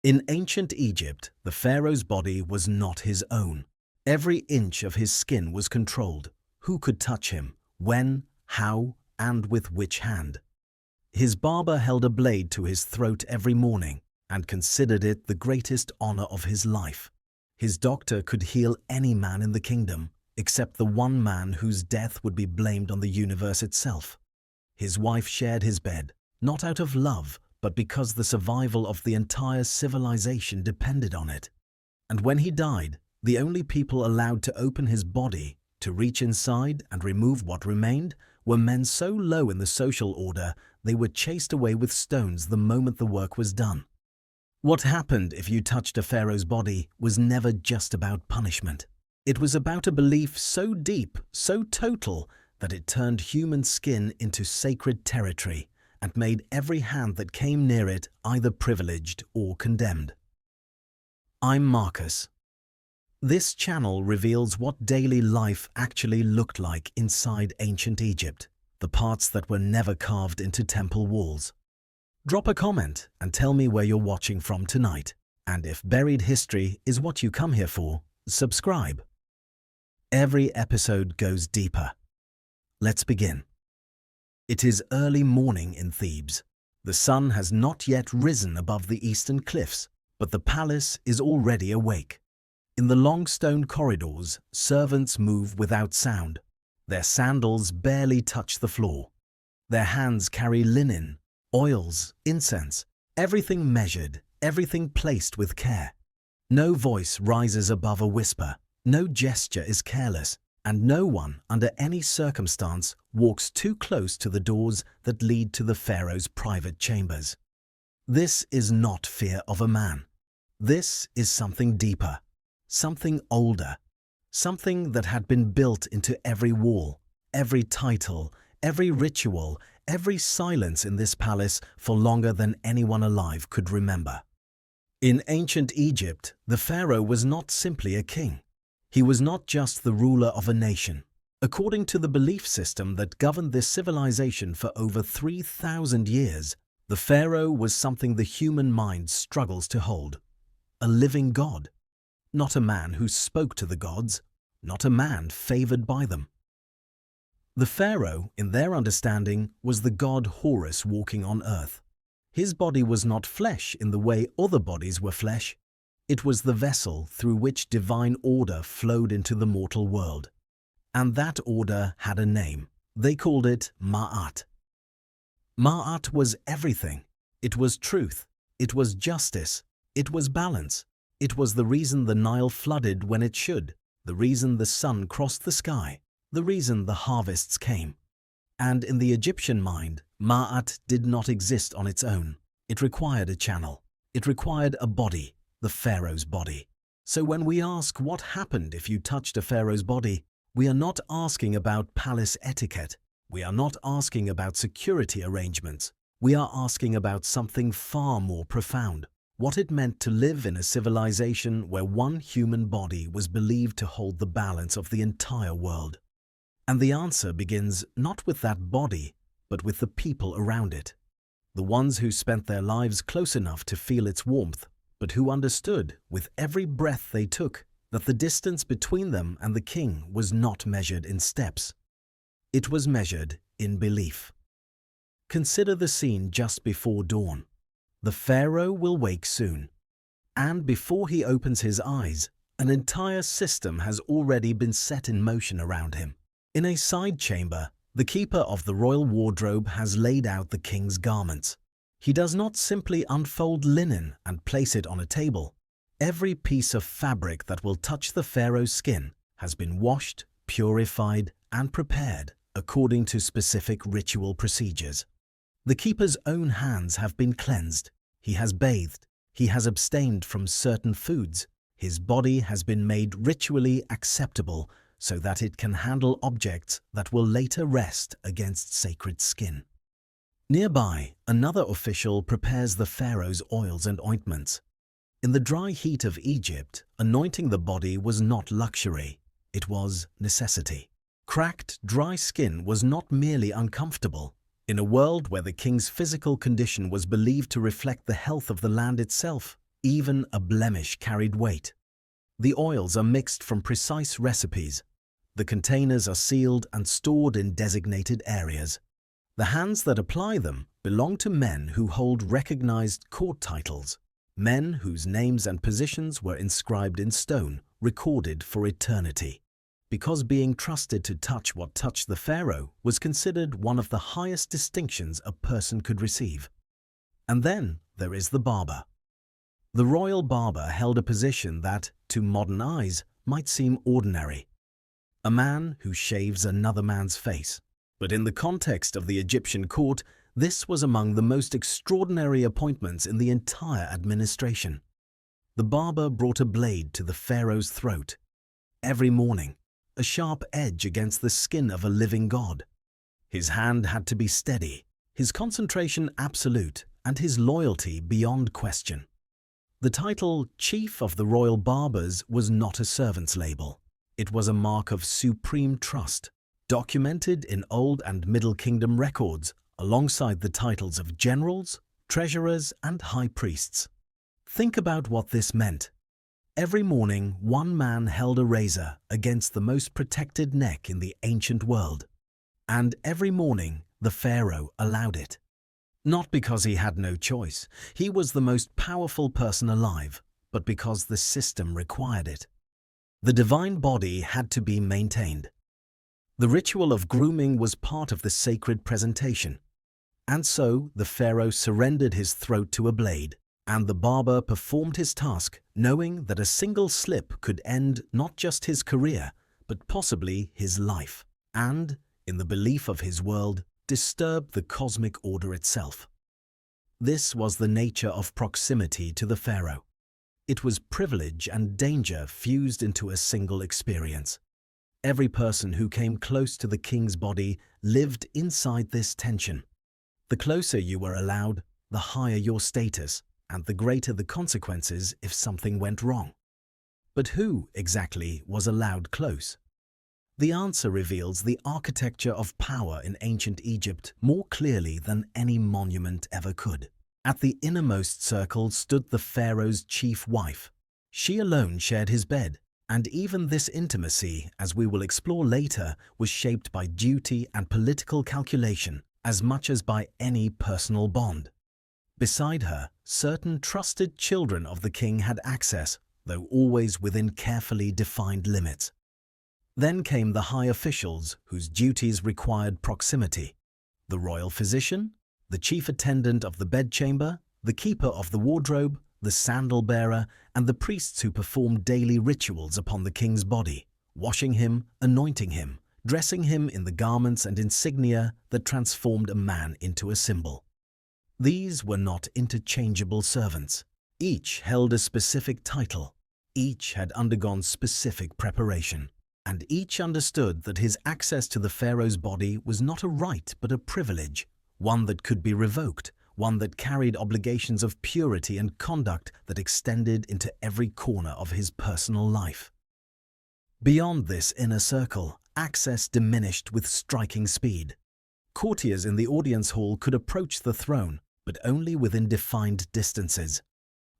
In ancient Egypt, the pharaoh's body was not his own. Every inch of his skin was controlled. Who could touch him, when, how, and with which hand? His barber held a blade to his throat every morning and considered it the greatest honor of his life. His doctor could heal any man in the kingdom, except the one man whose death would be blamed on the universe itself. His wife shared his bed, not out of love, but because the survival of the entire civilization depended on it. And when he died, the only people allowed to open his body, to reach inside and remove what remained, were men so low in the social order they were chased away with stones the moment the work was done. What happened if you touched a pharaoh's body was never just about punishment. It was about a belief so deep, so total, that it turned human skin into sacred territory and made every hand that came near it either privileged or condemned. I'm Marcus. This channel reveals what daily life actually looked like inside ancient Egypt, the parts that were never carved into temple walls. Drop a comment and tell me where you're watching from tonight. And if buried history is what you come here for, subscribe. Every episode goes deeper. Let's begin. It is early morning in Thebes. The sun has not yet risen above the eastern cliffs, but the palace is already awake. In the long stone corridors, servants move without sound. Their sandals barely touch the floor. Their hands carry linen, oils, incense, everything measured, everything placed with care. No voice rises above a whisper, no gesture is careless, and no one, under any circumstance, walks too close to the doors that lead to the pharaoh's private chambers. This is not fear of a man. This is something deeper, something older, something that had been built into every wall, every title, every ritual, every silence in this palace for longer than anyone alive could remember. In ancient Egypt, the pharaoh was not simply a king. He was not just the ruler of a nation. According to the belief system that governed this civilization for over 3,000 years, the pharaoh was something the human mind struggles to hold. A living god. Not a man who spoke to the gods, not a man favored by them. The pharaoh, in their understanding, was the god Horus walking on earth. His body was not flesh in the way other bodies were flesh. It was the vessel through which divine order flowed into the mortal world. And that order had a name. They called it Ma'at. Ma'at was everything. It was truth. It was justice. It was balance. It was the reason the Nile flooded when it should, the reason the sun crossed the sky, the reason the harvests came. And in the Egyptian mind, Ma'at did not exist on its own. It required a channel. It required a body. The pharaoh's body. So when we ask what happened if you touched a pharaoh's body, we are not asking about palace etiquette. We are not asking about security arrangements. We are asking about something far more profound. What it meant to live in a civilization where one human body was believed to hold the balance of the entire world. And the answer begins not with that body, but with the people around it. The ones who spent their lives close enough to feel its warmth, but who understood, with every breath they took, that the distance between them and the king was not measured in steps. It was measured in belief. Consider the scene just before dawn. The pharaoh will wake soon. And before he opens his eyes, an entire system has already been set in motion around him. In a side chamber, the keeper of the royal wardrobe has laid out the king's garments. He does not simply unfold linen and place it on a table. Every piece of fabric that will touch the pharaoh's skin has been washed, purified, and prepared according to specific ritual procedures. The keeper's own hands have been cleansed. He has bathed. He has abstained from certain foods. His body has been made ritually acceptable so that it can handle objects that will later rest against sacred skin. Nearby, another official prepares the pharaoh's oils and ointments. In the dry heat of Egypt, anointing the body was not luxury, it was necessity. Cracked, dry skin was not merely uncomfortable. In a world where the king's physical condition was believed to reflect the health of the land itself, Even a blemish carried weight. The oils are mixed from precise recipes. The containers are sealed and stored in designated areas. The hands that apply them belong to men who hold recognized court titles, men whose names and positions were inscribed in stone, recorded for eternity. Because being trusted to touch what touched the pharaoh was considered one of the highest distinctions a person could receive. And then there is the barber. The royal barber held a position that, to modern eyes, might seem ordinary. A man who shaves another man's face. But in the context of the Egyptian court, this was among the most extraordinary appointments in the entire administration. The barber brought a blade to the pharaoh's throat. Every morning, a sharp edge against the skin of a living god. His hand had to be steady, his concentration absolute, and his loyalty beyond question. The title Chief of the Royal Barbers was not a servant's label. It was a mark of supreme trust, documented in Old and Middle Kingdom records alongside the titles of generals, treasurers, and high priests. Think about what this meant. Every morning, one man held a razor against the most protected neck in the ancient world. And every morning, the pharaoh allowed it. Not because he had no choice, he was the most powerful person alive, but because the system required it. The divine body had to be maintained. The ritual of grooming was part of the sacred presentation. And so the pharaoh surrendered his throat to a blade, and the barber performed his task, knowing that a single slip could end not just his career, but possibly his life, and, in the belief of his world, disturb the cosmic order itself. This was the nature of proximity to the pharaoh. It was privilege and danger fused into a single experience. Every person who came close to the king's body lived inside this tension. The closer you were allowed, the higher your status, and the greater the consequences if something went wrong. But who, exactly, was allowed close? The answer reveals the architecture of power in ancient Egypt more clearly than any monument ever could. At the innermost circle stood the pharaoh's chief wife. She alone shared his bed, and even this intimacy, as we will explore later, was shaped by duty and political calculation as much as by any personal bond. Beside her, certain trusted children of the king had access, though always within carefully defined limits. Then came the high officials whose duties required proximity: the royal physician, the chief attendant of the bedchamber, the keeper of the wardrobe, the sandal-bearer, and the priests who performed daily rituals upon the king's body, washing him, anointing him, dressing him in the garments and insignia that transformed a man into a symbol. These were not interchangeable servants. Each held a specific title. Each had undergone specific preparation. And each understood that his access to the pharaoh's body was not a right but a privilege, one that could be revoked, one that carried obligations of purity and conduct that extended into every corner of his personal life. Beyond this inner circle, access diminished with striking speed. Courtiers in the audience hall could approach the throne, but only within defined distances.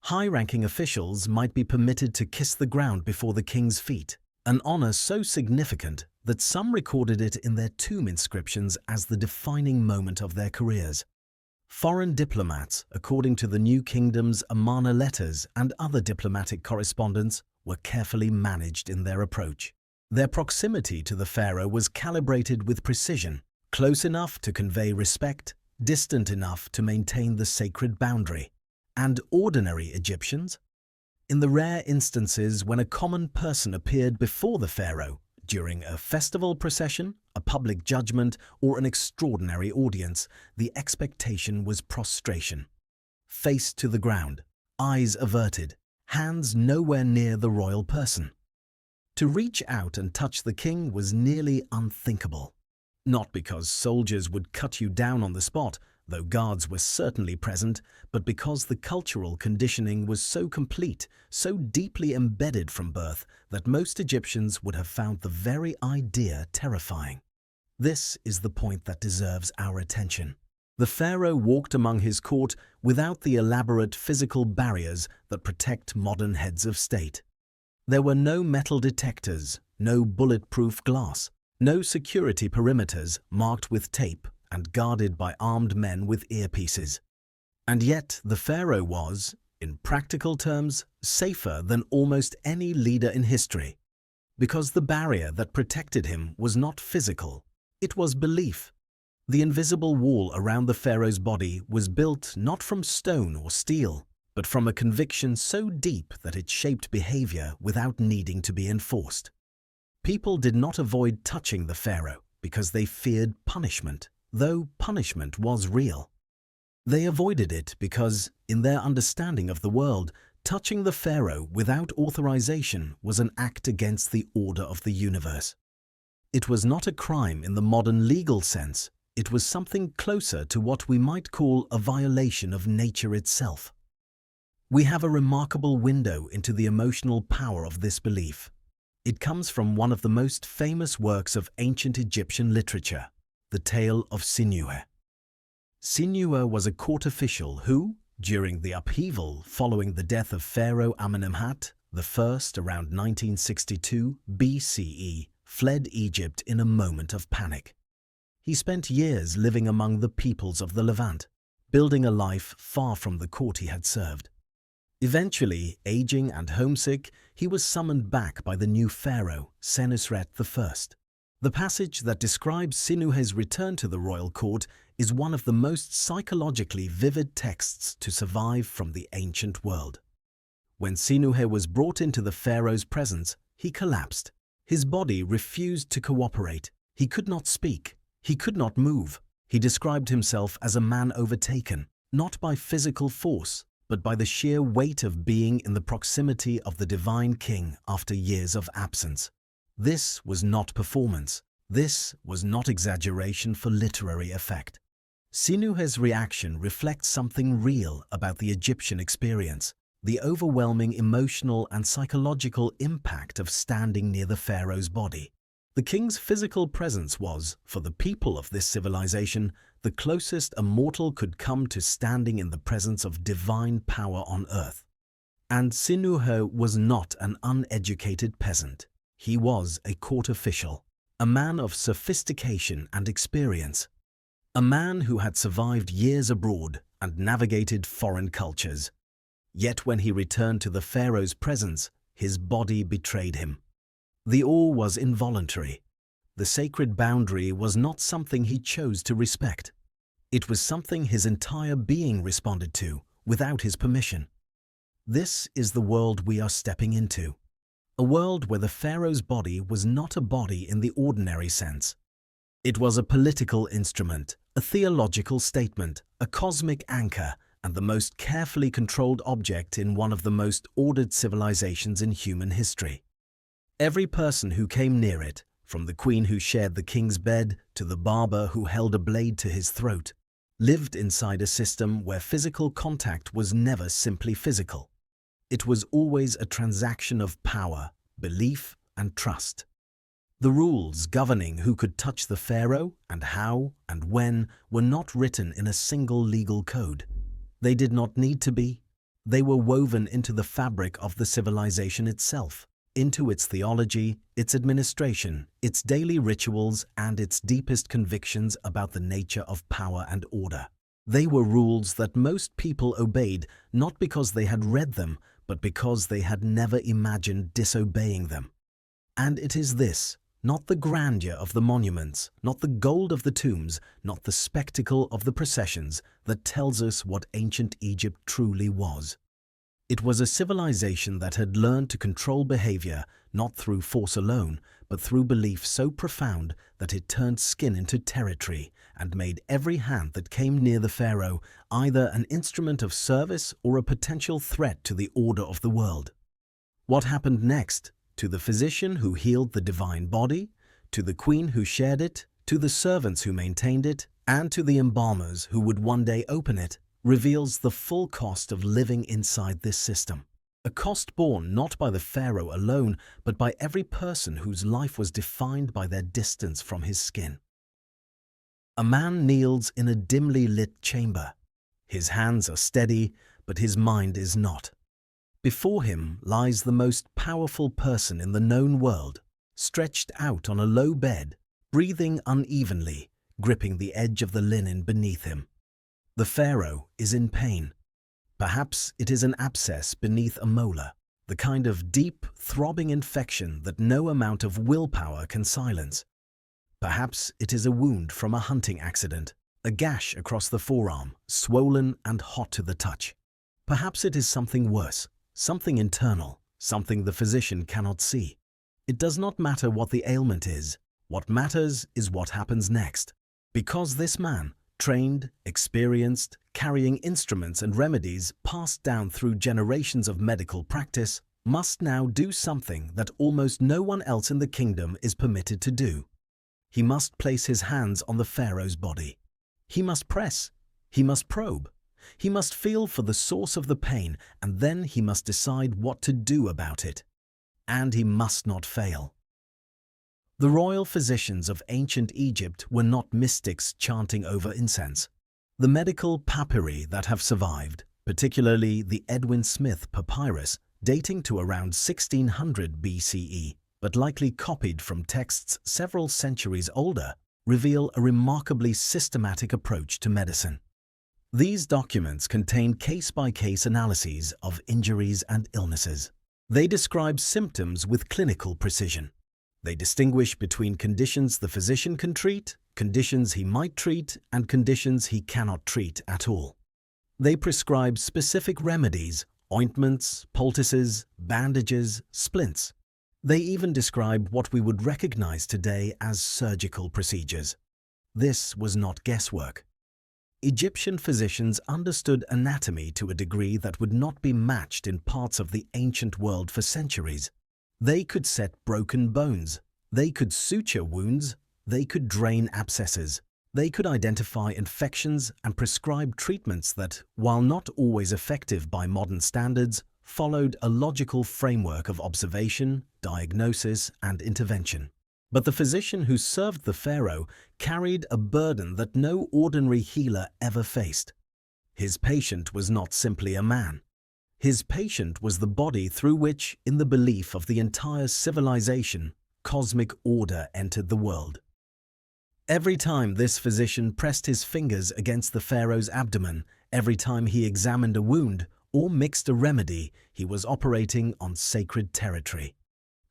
High-ranking officials might be permitted to kiss the ground before the king's feet, an honor so significant that some recorded it in their tomb inscriptions as the defining moment of their careers. Foreign diplomats, according to the New Kingdom's Amana letters and other diplomatic correspondence, were carefully managed in their approach. Their proximity to the pharaoh was calibrated with precision, close enough to convey respect, distant enough to maintain the sacred boundary. And ordinary Egyptians? In the rare instances when a common person appeared before the pharaoh, during a festival procession, a public judgment, or an extraordinary audience, the expectation was prostration. Face to the ground, eyes averted, hands nowhere near the royal person. To reach out and touch the king was nearly unthinkable. Not because soldiers would cut you down on the spot, though guards were certainly present, but because the cultural conditioning was so complete, so deeply embedded from birth, that most Egyptians would have found the very idea terrifying. This is the point that deserves our attention. The pharaoh walked among his court without the elaborate physical barriers that protect modern heads of state. There were no metal detectors, no bulletproof glass, no security perimeters marked with tape and guarded by armed men with earpieces. And yet the pharaoh was, in practical terms, safer than almost any leader in history. Because the barrier that protected him was not physical, it was belief. The invisible wall around the pharaoh's body was built not from stone or steel, but from a conviction so deep that it shaped behavior without needing to be enforced. People did not avoid touching the pharaoh because they feared punishment, though punishment was real. They avoided it because, in their understanding of the world, touching the pharaoh without authorization was an act against the order of the universe. It was not a crime in the modern legal sense. It was something closer to what we might call a violation of nature itself. We have a remarkable window into the emotional power of this belief. It comes from one of the most famous works of ancient Egyptian literature, the tale of Sinuhe. Sinuhe was a court official who, during the upheaval following the death of Pharaoh Amenemhat I around 1962 BCE, fled Egypt in a moment of panic. He spent years living among the peoples of the Levant, building a life far from the court he had served. Eventually, aging and homesick, he was summoned back by the new pharaoh, Senusret I. The passage that describes Sinuhe's return to the royal court is one of the most psychologically vivid texts to survive from the ancient world. When Sinuhe was brought into the pharaoh's presence, he collapsed. His body refused to cooperate. He could not speak. He could not move. He described himself as a man overtaken, not by physical force, but by the sheer weight of being in the proximity of the divine king after years of absence. This was not performance. This was not exaggeration for literary effect. Sinuhe's reaction reflects something real about the Egyptian experience, the overwhelming emotional and psychological impact of standing near the pharaoh's body. The king's physical presence was, for the people of this civilization, the closest a mortal could come to standing in the presence of divine power on earth. And Sinuhe was not an uneducated peasant. He was a court official, a man of sophistication and experience, a man who had survived years abroad and navigated foreign cultures. Yet when he returned to the pharaoh's presence, his body betrayed him. The awe was involuntary. The sacred boundary was not something he chose to respect. It was something his entire being responded to, without his permission. This is the world we are stepping into. A world where the pharaoh's body was not a body in the ordinary sense. It was a political instrument, a theological statement, a cosmic anchor, and the most carefully controlled object in one of the most ordered civilizations in human history. Every person who came near it, from the queen who shared the king's bed to the barber who held a blade to his throat, lived inside a system where physical contact was never simply physical. It was always a transaction of power, belief, and trust. The rules governing who could touch the pharaoh and how and when were not written in a single legal code. They did not need to be. They were woven into the fabric of the civilization itself, into its theology, its administration, its daily rituals, and its deepest convictions about the nature of power and order. They were rules that most people obeyed not because they had read them, but because they had never imagined disobeying them. And it is this, not the grandeur of the monuments, not the gold of the tombs, not the spectacle of the processions, that tells us what ancient Egypt truly was. It was a civilization that had learned to control behavior not through force alone, but through belief so profound that it turned skin into territory and made every hand that came near the pharaoh either an instrument of service or a potential threat to the order of the world. What happened next? To the physician who healed the divine body, to the queen who shared it, to the servants who maintained it, and to the embalmers who would one day open it, reveals the full cost of living inside this system. A cost borne not by the pharaoh alone, but by every person whose life was defined by their distance from his skin. A man kneels in a dimly lit chamber. His hands are steady, but his mind is not. Before him lies the most powerful person in the known world, stretched out on a low bed, breathing unevenly, gripping the edge of the linen beneath him. The pharaoh is in pain. Perhaps it is an abscess beneath a molar, the kind of deep, throbbing infection that no amount of willpower can silence. Perhaps it is a wound from a hunting accident, a gash across the forearm, swollen and hot to the touch. Perhaps it is something worse, something internal, something the physician cannot see. It does not matter what the ailment is. What matters is what happens next. Because this man, trained, experienced, carrying instruments and remedies passed down through generations of medical practice, must now do something that almost no one else in the kingdom is permitted to do. He must place his hands on the pharaoh's body. He must press. He must probe. He must feel for the source of the pain, and then he must decide what to do about it. And he must not fail. The royal physicians of ancient Egypt were not mystics chanting over incense. The medical papyri that have survived, particularly the Edwin Smith papyrus, dating to around 1600 BCE, but likely copied from texts several centuries older, reveal a remarkably systematic approach to medicine. These documents contain case-by-case analyses of injuries and illnesses. They describe symptoms with clinical precision. They distinguish between conditions the physician can treat, conditions he might treat, and conditions he cannot treat at all. They prescribe specific remedies, ointments, poultices, bandages, splints. They even describe what we would recognize today as surgical procedures. This was not guesswork. Egyptian physicians understood anatomy to a degree that would not be matched in parts of the ancient world for centuries. They could set broken bones. They could suture wounds. They could drain abscesses. They could identify infections and prescribe treatments that, while not always effective by modern standards, followed a logical framework of observation, diagnosis, and intervention. But the physician who served the pharaoh carried a burden that no ordinary healer ever faced. His patient was not simply a man. His patient was the body through which, in the belief of the entire civilization, cosmic order entered the world. Every time this physician pressed his fingers against the pharaoh's abdomen, every time he examined a wound or mixed a remedy, he was operating on sacred territory.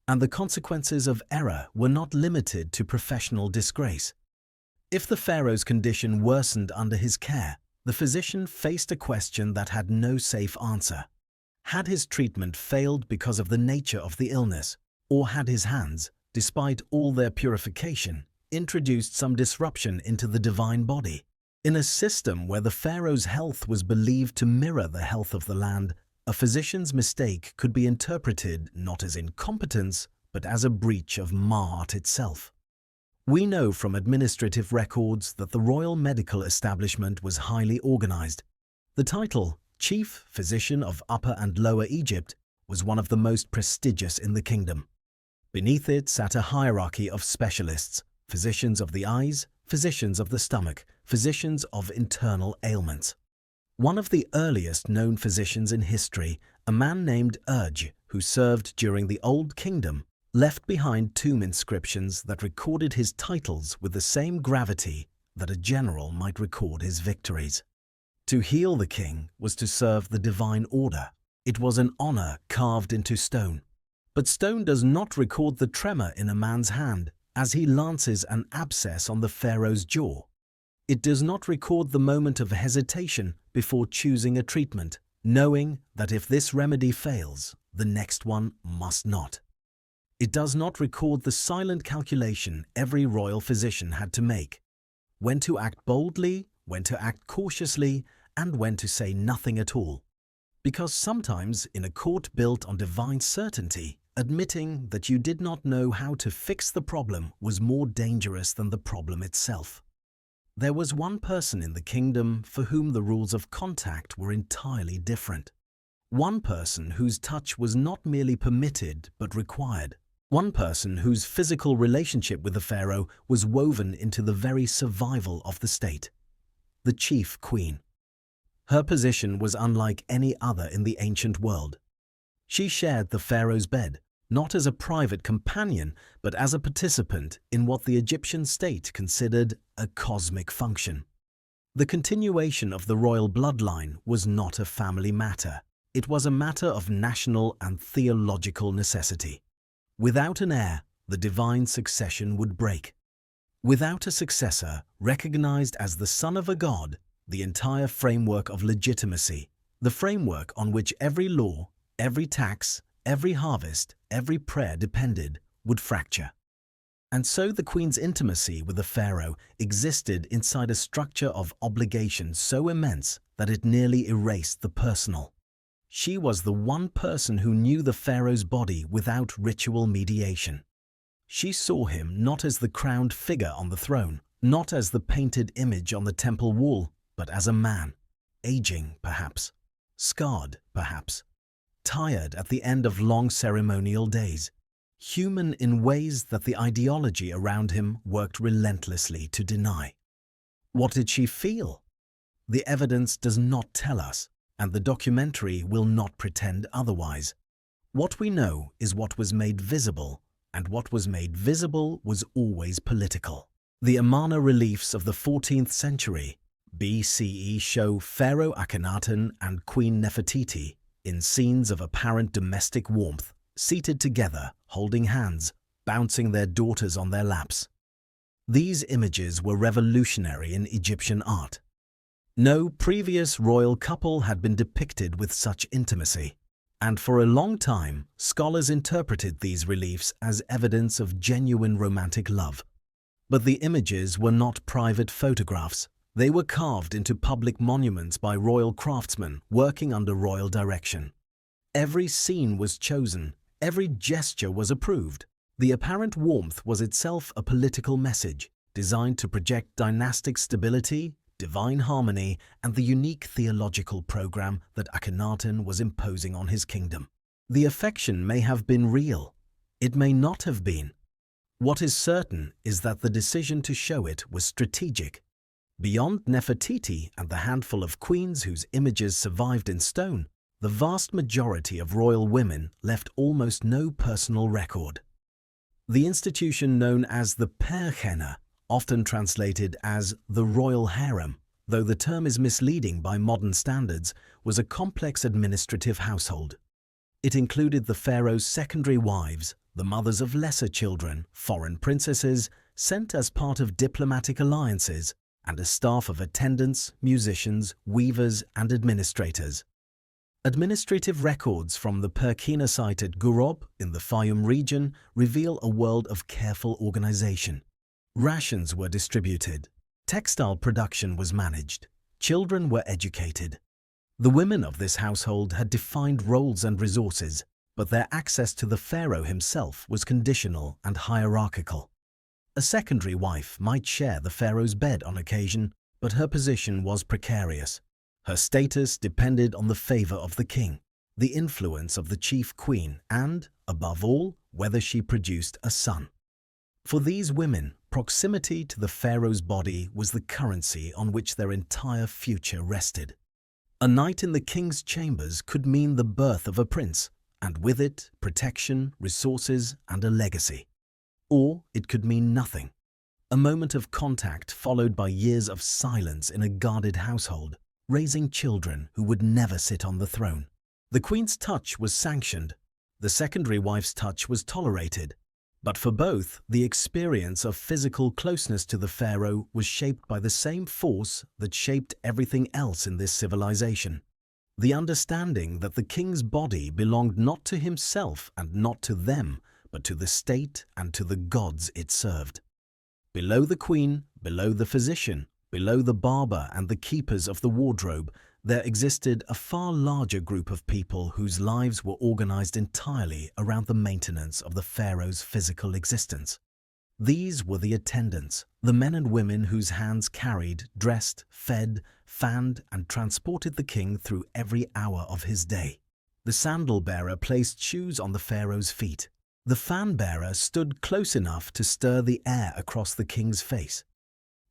And the consequences of error were not limited to professional disgrace. If the pharaoh's condition worsened under his care, the physician faced a question that had no safe answer. Had his treatment failed because of the nature of the illness, or had his hands, despite all their purification, introduced some disruption into the divine body? In a system where the pharaoh's health was believed to mirror the health of the land, a physician's mistake could be interpreted not as incompetence, but as a breach of Ma'at itself. We know from administrative records that the royal medical establishment was highly organized. The title, Chief Physician of Upper and Lower Egypt, was one of the most prestigious in the kingdom. Beneath it sat a hierarchy of specialists, physicians of the eyes, physicians of the stomach, physicians of internal ailments. One of the earliest known physicians in history, a man named Urge, who served during the Old Kingdom, left behind tomb inscriptions that recorded his titles with the same gravity that a general might record his victories. To heal the king was to serve the divine order. It was an honor carved into stone. But stone does not record the tremor in a man's hand as he lances an abscess on the pharaoh's jaw. It does not record the moment of hesitation before choosing a treatment, knowing that if this remedy fails, the next one must not. It does not record the silent calculation every royal physician had to make: when to act boldly, when to act cautiously, and when to say nothing at all. Because sometimes, in a court built on divine certainty, admitting that you did not know how to fix the problem was more dangerous than the problem itself. There was one person in the kingdom for whom the rules of contact were entirely different. One person whose touch was not merely permitted but required. One person whose physical relationship with the pharaoh was woven into the very survival of the state: the chief queen. Her position was unlike any other in the ancient world. She shared the pharaoh's bed, not as a private companion, but as a participant in what the Egyptian state considered a cosmic function. The continuation of the royal bloodline was not a family matter. It was a matter of national and theological necessity. Without an heir, the divine succession would break. Without a successor recognized as the son of a god, the entire framework of legitimacy, the framework on which every law, every tax, every harvest, every prayer depended, would fracture. And so the queen's intimacy with the pharaoh existed inside a structure of obligation so immense that it nearly erased the personal. She was the one person who knew the pharaoh's body without ritual mediation. She saw him not as the crowned figure on the throne, not as the painted image on the temple wall, but as a man, aging perhaps, scarred perhaps, tired at the end of long ceremonial days, human in ways that the ideology around him worked relentlessly to deny. What did she feel? The evidence does not tell us, and the documentary will not pretend otherwise. What we know is what was made visible, and what was made visible was always political. The Amarna reliefs of the 14th century BCE show Pharaoh Akhenaten and Queen Nefertiti in scenes of apparent domestic warmth, seated together, holding hands, bouncing their daughters on their laps. These images were revolutionary in Egyptian art. No previous royal couple had been depicted with such intimacy, and for a long time, scholars interpreted these reliefs as evidence of genuine romantic love. But the images were not private photographs. They were carved into public monuments by royal craftsmen working under royal direction. Every scene was chosen, every gesture was approved. The apparent warmth was itself a political message, designed to project dynastic stability, divine harmony, and the unique theological program that Akhenaten was imposing on his kingdom. The affection may have been real. It may not have been. What is certain is that the decision to show it was strategic. Beyond Nefertiti and the handful of queens whose images survived in stone, the vast majority of royal women left almost no personal record. The institution known as the Perchena, often translated as the royal harem, though the term is misleading by modern standards, was a complex administrative household. It included the pharaoh's secondary wives, the mothers of lesser children, foreign princesses, sent as part of diplomatic alliances, and a staff of attendants, musicians, weavers, and administrators. Administrative records from the Perchena site at Gurob in the Fayum region reveal a world of careful organization. Rations were distributed. Textile production was managed. Children were educated. The women of this household had defined roles and resources, but their access to the pharaoh himself was conditional and hierarchical. A secondary wife might share the pharaoh's bed on occasion, but her position was precarious. Her status depended on the favor of the king, the influence of the chief queen, and, above all, whether she produced a son. For these women, proximity to the pharaoh's body was the currency on which their entire future rested. A night in the king's chambers could mean the birth of a prince, and with it, protection, resources, and a legacy. Or it could mean nothing. A moment of contact followed by years of silence in a guarded household, raising children who would never sit on the throne. The queen's touch was sanctioned. The secondary wife's touch was tolerated. But for both, the experience of physical closeness to the pharaoh was shaped by the same force that shaped everything else in this civilization. The understanding that the king's body belonged not to himself and not to them, but to the state and to the gods it served. Below the queen, below the physician, below the barber and the keepers of the wardrobe, there existed a far larger group of people whose lives were organized entirely around the maintenance of the pharaoh's physical existence. These were the attendants, the men and women whose hands carried, dressed, fed, fanned, and transported the king through every hour of his day. The sandal bearer placed shoes on the pharaoh's feet. The fan-bearer stood close enough to stir the air across the king's face.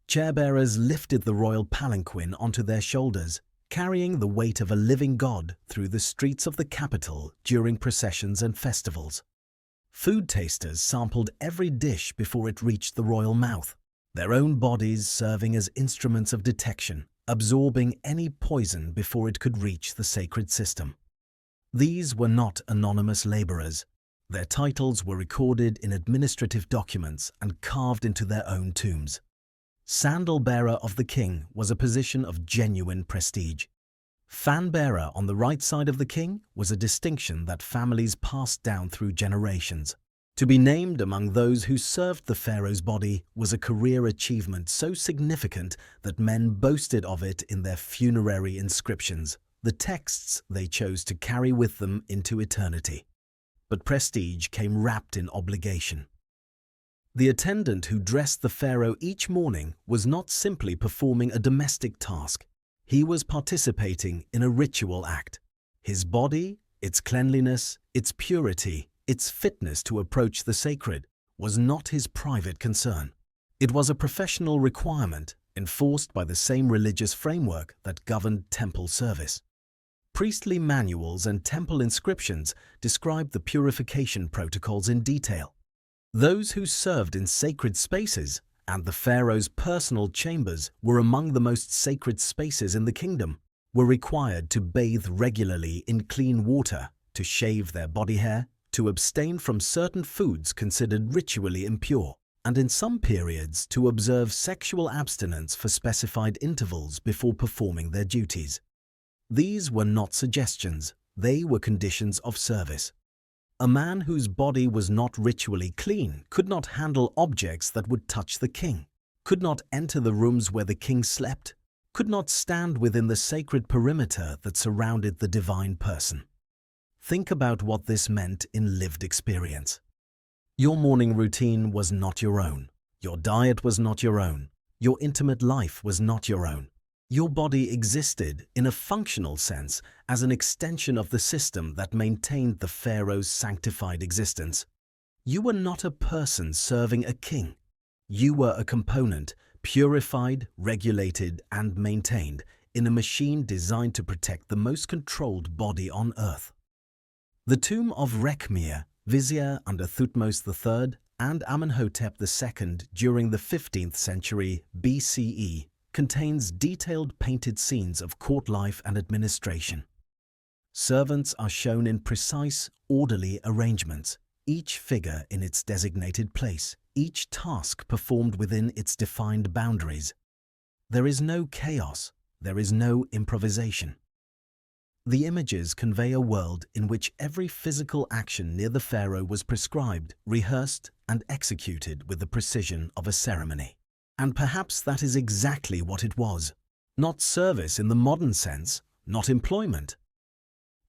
Chair-bearers lifted the royal palanquin onto their shoulders, carrying the weight of a living god through the streets of the capital during processions and festivals. Food tasters sampled every dish before it reached the royal mouth, their own bodies serving as instruments of detection, absorbing any poison before it could reach the sacred system. These were not anonymous laborers. Their titles were recorded in administrative documents and carved into their own tombs. Sandal-bearer of the king was a position of genuine prestige. Fan-bearer on the right side of the king was a distinction that families passed down through generations. To be named among those who served the pharaoh's body was a career achievement so significant that men boasted of it in their funerary inscriptions, the texts they chose to carry with them into eternity. But prestige came wrapped in obligation. The attendant who dressed the pharaoh each morning was not simply performing a domestic task. He was participating in a ritual act. His body, its cleanliness, its purity, its fitness to approach the sacred, was not his private concern. It was a professional requirement enforced by the same religious framework that governed temple service. Priestly manuals and temple inscriptions described the purification protocols in detail. Those who served in sacred spaces and the pharaoh's personal chambers were among the most sacred spaces in the kingdom, were required to bathe regularly in clean water, to shave their body hair, to abstain from certain foods considered ritually impure, and in some periods to observe sexual abstinence for specified intervals before performing their duties. These were not suggestions, they were conditions of service. A man whose body was not ritually clean could not handle objects that would touch the king, could not enter the rooms where the king slept, could not stand within the sacred perimeter that surrounded the divine person. Think about what this meant in lived experience. Your morning routine was not your own. Your diet was not your own. Your intimate life was not your own. Your body existed, in a functional sense, as an extension of the system that maintained the pharaoh's sanctified existence. You were not a person serving a king. You were a component, purified, regulated, and maintained, in a machine designed to protect the most controlled body on earth. The tomb of Rekhmir, vizier under Thutmose III and Amenhotep II during the 15th century BCE, contains detailed painted scenes of court life and administration. Servants are shown in precise, orderly arrangements, each figure in its designated place, each task performed within its defined boundaries. There is no chaos, there is no improvisation. The images convey a world in which every physical action near the pharaoh was prescribed, rehearsed, and executed with the precision of a ceremony. And perhaps that is exactly what it was. Not service in the modern sense, not employment,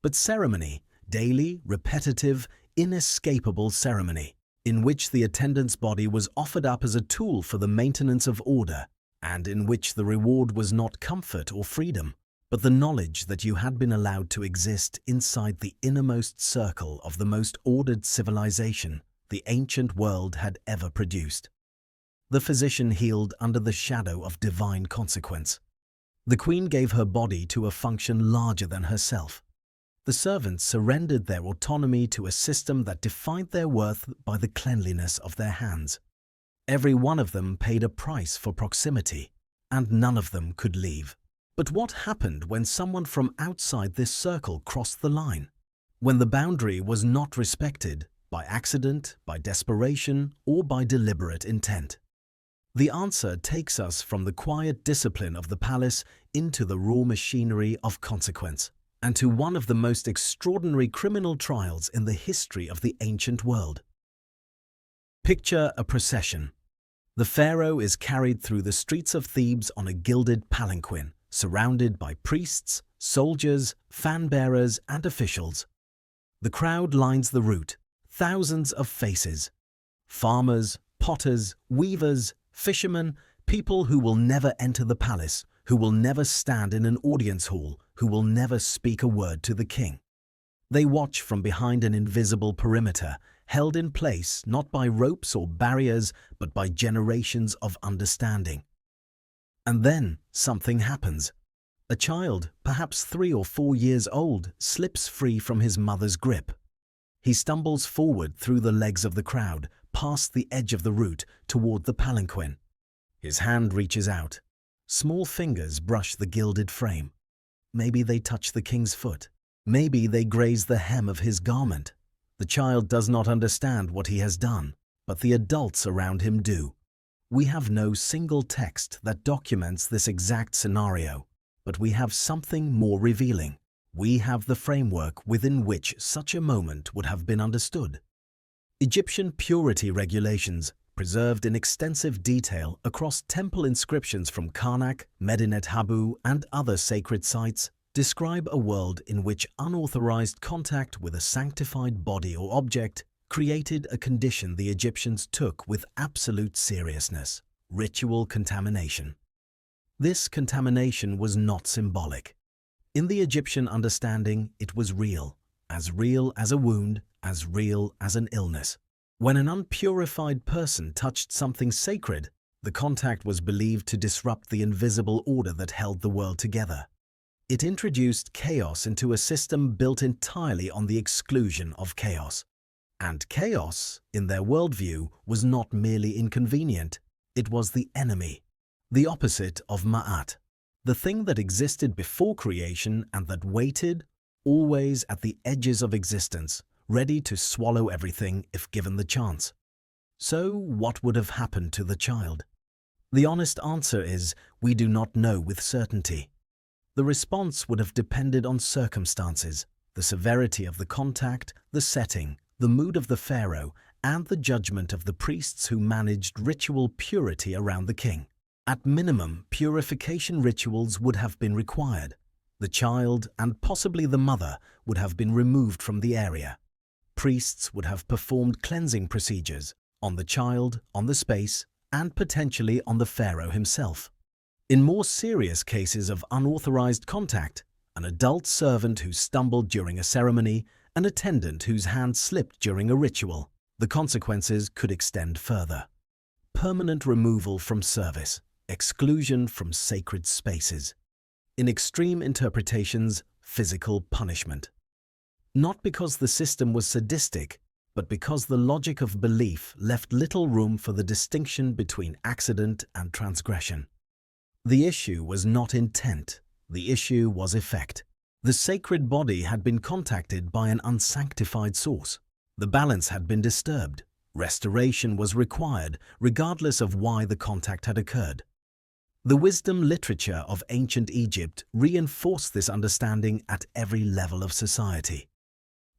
but ceremony, daily, repetitive, inescapable ceremony, in which the attendant's body was offered up as a tool for the maintenance of order, and in which the reward was not comfort or freedom, but the knowledge that you had been allowed to exist inside the innermost circle of the most ordered civilization the ancient world had ever produced. The physician healed under the shadow of divine consequence. The queen gave her body to a function larger than herself. The servants surrendered their autonomy to a system that defined their worth by the cleanliness of their hands. Every one of them paid a price for proximity, and none of them could leave. But what happened when someone from outside this circle crossed the line? When the boundary was not respected, by accident, by desperation, or by deliberate intent? The answer takes us from the quiet discipline of the palace into the raw machinery of consequence, and to one of the most extraordinary criminal trials in the history of the ancient world. Picture a procession. The pharaoh is carried through the streets of Thebes on a gilded palanquin, surrounded by priests, soldiers, fan-bearers, and officials. The crowd lines the route, thousands of faces. Farmers, potters, weavers, fishermen, people who will never enter the palace, who will never stand in an audience hall, who will never speak a word to the king. They watch from behind an invisible perimeter, held in place not by ropes or barriers, but by generations of understanding. And then something happens. A child, perhaps 3 or 4 years old, slips free from his mother's grip. He stumbles forward through the legs of the crowd, past the edge of the route, toward the palanquin. His hand reaches out. Small fingers brush the gilded frame. Maybe they touch the king's foot. Maybe they graze the hem of his garment. The child does not understand what he has done, but the adults around him do. We have no single text that documents this exact scenario, but we have something more revealing. We have the framework within which such a moment would have been understood. Egyptian purity regulations, preserved in extensive detail across temple inscriptions from Karnak, Medinet Habu, and other sacred sites, describe a world in which unauthorized contact with a sanctified body or object created a condition the Egyptians took with absolute seriousness: ritual contamination. This contamination was not symbolic. In the Egyptian understanding, it was real as a wound, as real as an illness. When an unpurified person touched something sacred, the contact was believed to disrupt the invisible order that held the world together. It introduced chaos into a system built entirely on the exclusion of chaos. And chaos, in their worldview, was not merely inconvenient, it was the enemy, the opposite of ma'at, the thing that existed before creation and that waited, always at the edges of existence, ready to swallow everything if given the chance. So what would have happened to the child? The honest answer is, we do not know with certainty. The response would have depended on circumstances, the severity of the contact, the setting, the mood of the pharaoh, and the judgment of the priests who managed ritual purity around the king. At minimum, purification rituals would have been required. The child, and possibly the mother, would have been removed from the area. Priests would have performed cleansing procedures on the child, on the space, and potentially on the pharaoh himself. In more serious cases of unauthorized contact, an adult servant who stumbled during a ceremony, an attendant whose hand slipped during a ritual, the consequences could extend further. Permanent removal from service, exclusion from sacred spaces. In extreme interpretations, physical punishment. Not because the system was sadistic, but because the logic of belief left little room for the distinction between accident and transgression. The issue was not intent, the issue was effect. The sacred body had been contacted by an unsanctified source. The balance had been disturbed. Restoration was required, regardless of why the contact had occurred. The wisdom literature of ancient Egypt reinforced this understanding at every level of society.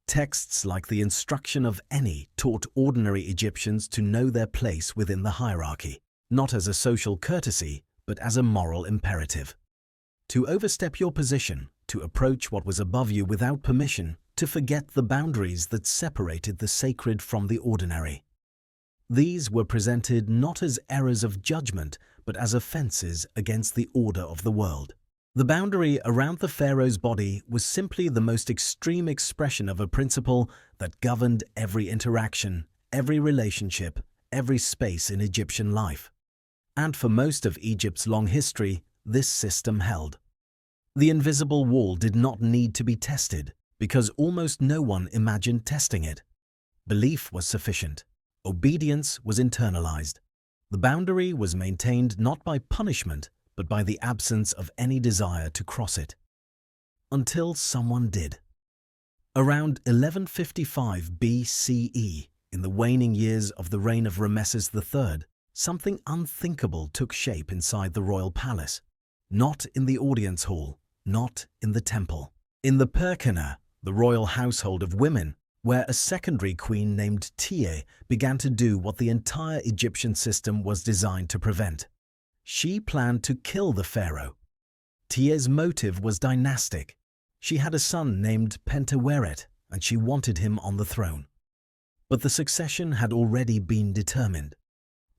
Texts like the Instruction of Any taught ordinary Egyptians to know their place within the hierarchy, not as a social courtesy, but as a moral imperative. To overstep your position, to approach what was above you without permission, to forget the boundaries that separated the sacred from the ordinary. These were presented not as errors of judgment, but as offenses against the order of the world. The boundary around the pharaoh's body was simply the most extreme expression of a principle that governed every interaction, every relationship, every space in Egyptian life. And for most of Egypt's long history, this system held. The invisible wall did not need to be tested, because almost no one imagined testing it. Belief was sufficient. Obedience was internalized. The boundary was maintained not by punishment, but by the absence of any desire to cross it. Until someone did. Around 1155 BCE, in the waning years of the reign of Ramesses III, something unthinkable took shape inside the royal palace. Not in the audience hall, not in the temple. In the Perkana, the royal household of women, where a secondary queen named Tiye began to do what the entire Egyptian system was designed to prevent. She planned to kill the pharaoh. Tiye's motive was dynastic. She had a son named Pentaweret, and she wanted him on the throne. But the succession had already been determined.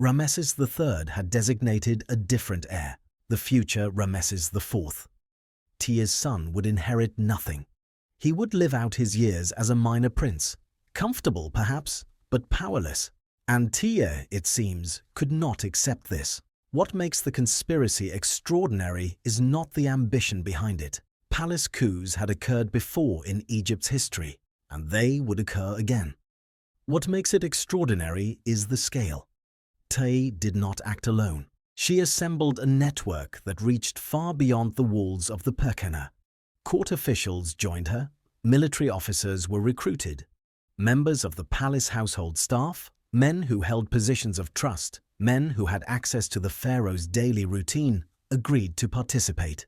Ramesses III had designated a different heir, the future Ramesses IV. Tiye's son would inherit nothing. He would live out his years as a minor prince, comfortable perhaps, but powerless. And Tyre, it seems, could not accept this. What makes the conspiracy extraordinary is not the ambition behind it. Palace coups had occurred before in Egypt's history, and they would occur again. What makes it extraordinary is the scale. Tyre did not act alone. She assembled a network that reached far beyond the walls of the Perkena. Court officials joined her, military officers were recruited, members of the palace household staff, men who held positions of trust, men who had access to the pharaoh's daily routine, agreed to participate.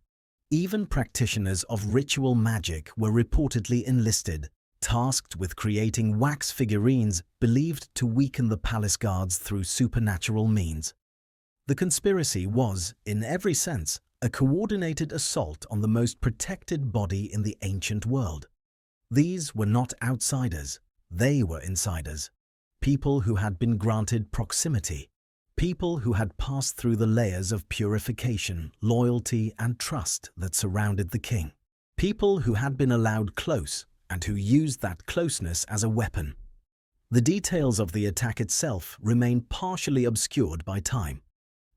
Even practitioners of ritual magic were reportedly enlisted, tasked with creating wax figurines believed to weaken the palace guards through supernatural means. The conspiracy was, in every sense, a coordinated assault on the most protected body in the ancient world. These were not outsiders, they were insiders. People who had been granted proximity. People who had passed through the layers of purification, loyalty, and trust that surrounded the king. People who had been allowed close and who used that closeness as a weapon. The details of the attack itself remain partially obscured by time.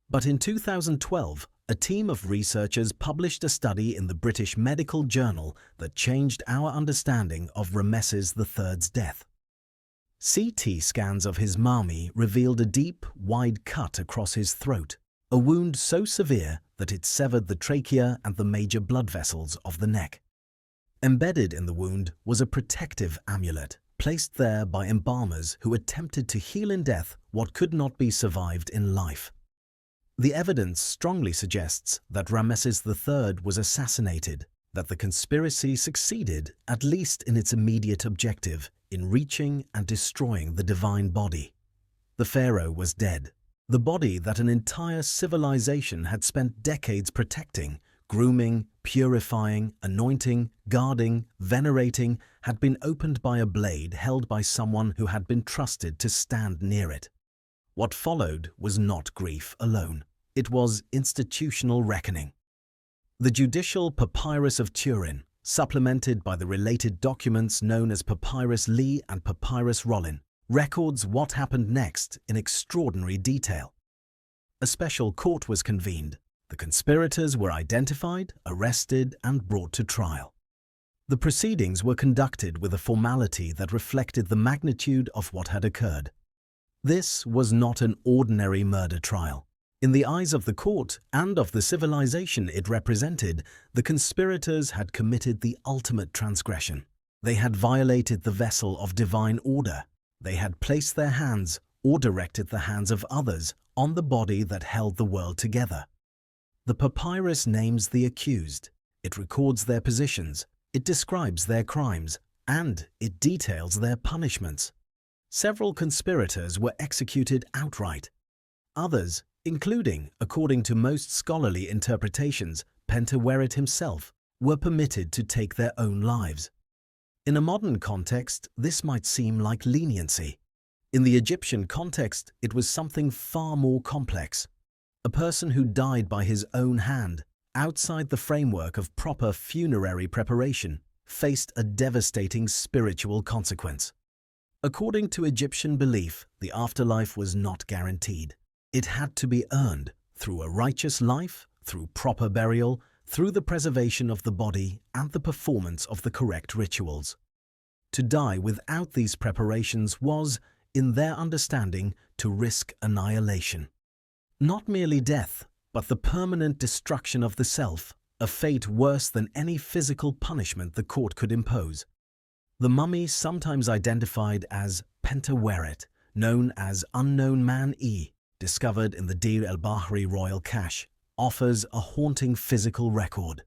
But in 2012, a team of researchers published a study in the British Medical Journal that changed our understanding of Ramesses III's death. CT scans of his mummy revealed a deep, wide cut across his throat, a wound so severe that it severed the trachea and the major blood vessels of the neck. Embedded in the wound was a protective amulet, placed there by embalmers who attempted to heal in death what could not be survived in life. The evidence strongly suggests that Ramesses III was assassinated, that the conspiracy succeeded, at least in its immediate objective, in reaching and destroying the divine body. The pharaoh was dead. The body that an entire civilization had spent decades protecting, grooming, purifying, anointing, guarding, venerating, had been opened by a blade held by someone who had been trusted to stand near it. What followed was not grief alone. It was institutional reckoning. The judicial Papyrus of Turin, supplemented by the related documents known as Papyrus Lee and Papyrus Rollin, records what happened next in extraordinary detail. A special court was convened. The conspirators were identified, arrested, and brought to trial. The proceedings were conducted with a formality that reflected the magnitude of what had occurred. This was not an ordinary murder trial. In the eyes of the court and of the civilization it represented, the conspirators had committed the ultimate transgression. They had violated the vessel of divine order. They had placed their hands, or directed the hands of others, on the body that held the world together. The papyrus names the accused. It records their positions. It describes their crimes, and it details their punishments. Several conspirators were executed outright. Others, including, according to most scholarly interpretations, Pentaweret himself, were permitted to take their own lives. In a modern context, this might seem like leniency. In the Egyptian context, it was something far more complex. A person who died by his own hand, outside the framework of proper funerary preparation, faced a devastating spiritual consequence. According to Egyptian belief, the afterlife was not guaranteed. It had to be earned through a righteous life, through proper burial, through the preservation of the body and the performance of the correct rituals. To die without these preparations was, in their understanding, to risk annihilation. Not merely death, but the permanent destruction of the self, a fate worse than any physical punishment the court could impose. The mummy, sometimes identified as Pentaweret, known as Unknown Man E, discovered in the Deir el-Bahri royal cache, offers a haunting physical record.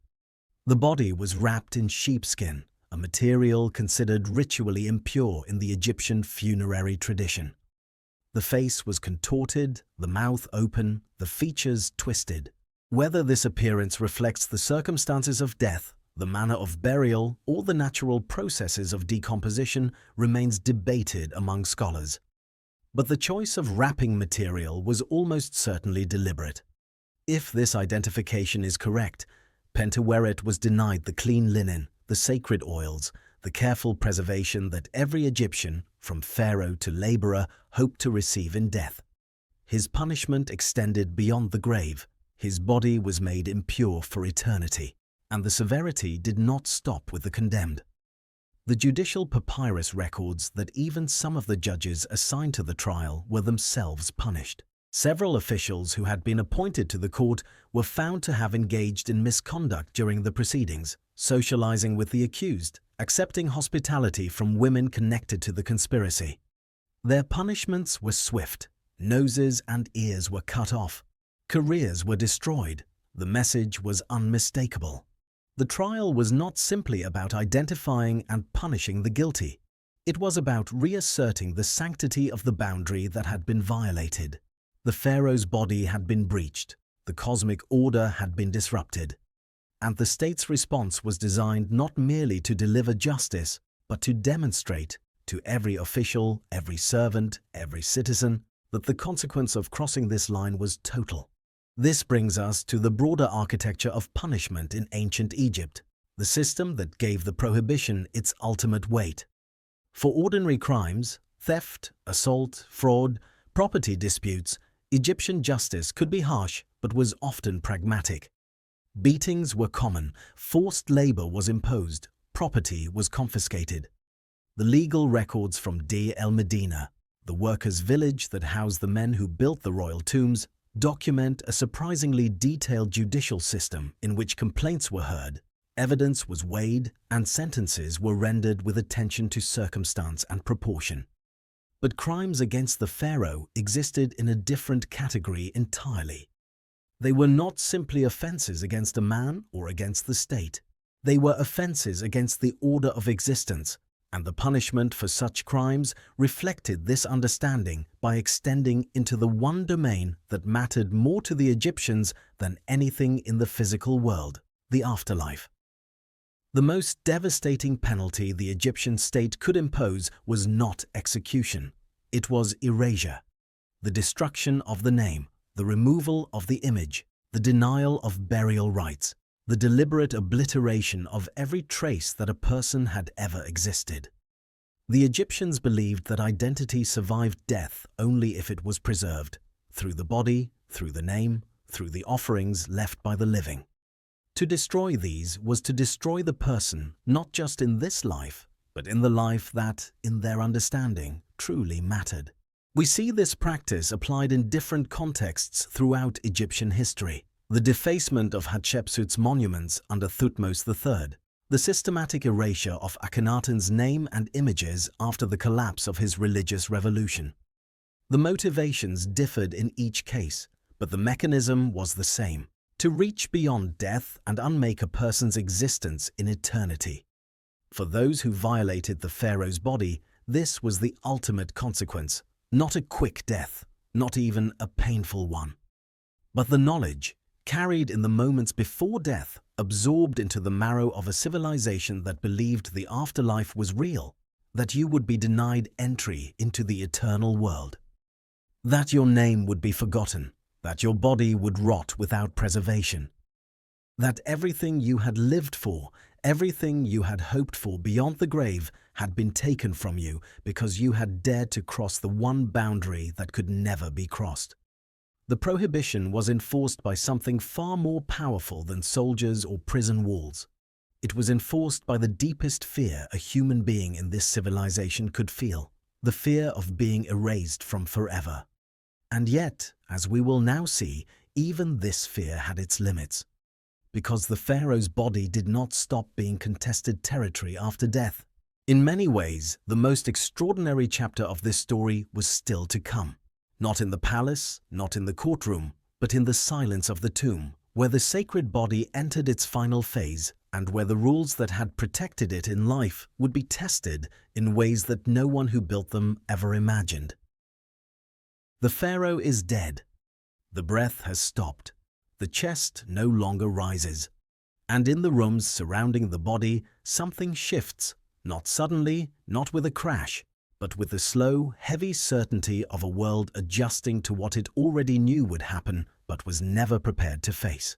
The body was wrapped in sheepskin, a material considered ritually impure in the Egyptian funerary tradition. The face was contorted, the mouth open, the features twisted. Whether this appearance reflects the circumstances of death, the manner of burial, or the natural processes of decomposition remains debated among scholars. But the choice of wrapping material was almost certainly deliberate. If this identification is correct, Pentaweret was denied the clean linen, the sacred oils, the careful preservation that every Egyptian, from pharaoh to laborer, hoped to receive in death. His punishment extended beyond the grave. His body was made impure for eternity, and the severity did not stop with the condemned. The judicial papyrus records that even some of the judges assigned to the trial were themselves punished. Several officials who had been appointed to the court were found to have engaged in misconduct during the proceedings, socializing with the accused, accepting hospitality from women connected to the conspiracy. Their punishments were swift. Noses and ears were cut off. Careers were destroyed. The message was unmistakable. The trial was not simply about identifying and punishing the guilty. It was about reasserting the sanctity of the boundary that had been violated. The pharaoh's body had been breached. The cosmic order had been disrupted. And the state's response was designed not merely to deliver justice, but to demonstrate to every official, every servant, every citizen, that the consequence of crossing this line was total. This brings us to the broader architecture of punishment in ancient Egypt, the system that gave the prohibition its ultimate weight. For ordinary crimes, theft, assault, fraud, property disputes, Egyptian justice could be harsh but was often pragmatic. Beatings were common, forced labor was imposed, property was confiscated. The legal records from Deir el-Medina, the workers' village that housed the men who built the royal tombs, document a surprisingly detailed judicial system in which complaints were heard, evidence was weighed, and sentences were rendered with attention to circumstance and proportion. But crimes against the pharaoh existed in a different category entirely. They were not simply offenses against a man or against the state. They were offenses against the order of existence, and the punishment for such crimes reflected this understanding by extending into the one domain that mattered more to the Egyptians than anything in the physical world, the afterlife. The most devastating penalty the Egyptian state could impose was not execution. It was erasure, the destruction of the name, the removal of the image, the denial of burial rites, the deliberate obliteration of every trace that a person had ever existed. The Egyptians believed that identity survived death only if it was preserved, through the body, through the name, through the offerings left by the living. To destroy these was to destroy the person not just in this life, but in the life that, in their understanding, truly mattered. We see this practice applied in different contexts throughout Egyptian history. The defacement of Hatshepsut's monuments under Thutmose III, the systematic erasure of Akhenaten's name and images after the collapse of his religious revolution. The motivations differed in each case, but the mechanism was the same: to reach beyond death and unmake a person's existence in eternity. For those who violated the pharaoh's body, this was the ultimate consequence, not a quick death, not even a painful one, but the knowledge, carried in the moments before death, absorbed into the marrow of a civilization that believed the afterlife was real, that you would be denied entry into the eternal world, that your name would be forgotten, that your body would rot without preservation, that everything you had lived for, everything you had hoped for beyond the grave had been taken from you because you had dared to cross the one boundary that could never be crossed. The prohibition was enforced by something far more powerful than soldiers or prison walls. It was enforced by the deepest fear a human being in this civilization could feel, the fear of being erased from forever. And yet, as we will now see, even this fear had its limits. Because the pharaoh's body did not stop being contested territory after death. In many ways, the most extraordinary chapter of this story was still to come. Not in the palace, not in the courtroom, but in the silence of the tomb, where the sacred body entered its final phase and where the rules that had protected it in life would be tested in ways that no one who built them ever imagined. The pharaoh is dead. The breath has stopped. The chest no longer rises. And in the rooms surrounding the body, something shifts, not suddenly, not with a crash, but with the slow, heavy certainty of a world adjusting to what it already knew would happen but was never prepared to face.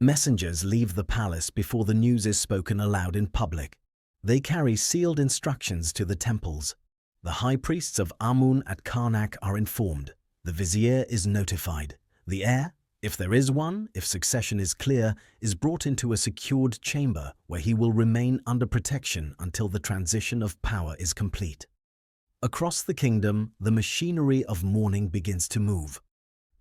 Messengers leave the palace before the news is spoken aloud in public. They carry sealed instructions to the temples. The high priests of Amun at Karnak are informed. The vizier is notified. The heir, if there is one, if succession is clear, is brought into a secured chamber where he will remain under protection until the transition of power is complete. Across the kingdom, the machinery of mourning begins to move.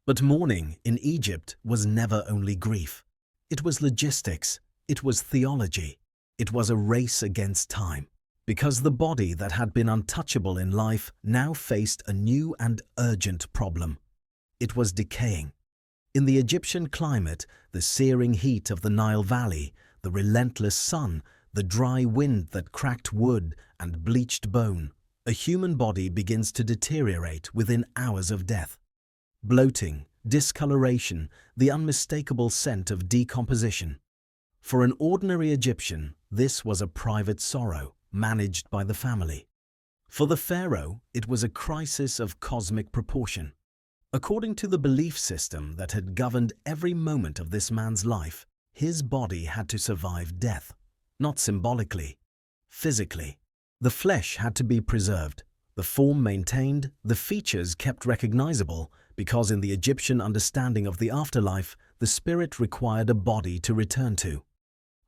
But mourning in Egypt was never only grief. It was logistics. It was theology. It was a race against time. Because the body that had been untouchable in life now faced a new and urgent problem. It was decaying. In the Egyptian climate, the searing heat of the Nile Valley, the relentless sun, the dry wind that cracked wood and bleached bone, a human body begins to deteriorate within hours of death. Bloating, discoloration, the unmistakable scent of decomposition. For an ordinary Egyptian, this was a private sorrow, managed by the family. For the pharaoh, it was a crisis of cosmic proportion. According to the belief system that had governed every moment of this man's life, his body had to survive death, not symbolically, physically. The flesh had to be preserved, the form maintained, the features kept recognizable, because in the Egyptian understanding of the afterlife, the spirit required a body to return to.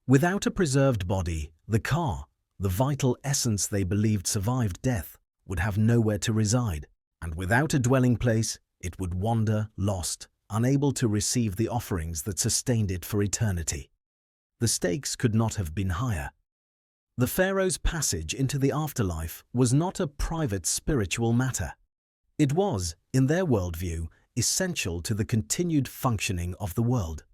Without a preserved body, the ka, the vital essence they believed survived death, would have nowhere to reside, and without a dwelling place, it would wander, lost, unable to receive the offerings that sustained it for eternity. The stakes could not have been higher. The pharaoh's passage into the afterlife was not a private spiritual matter. It was, in their worldview, essential to the continued functioning of the world.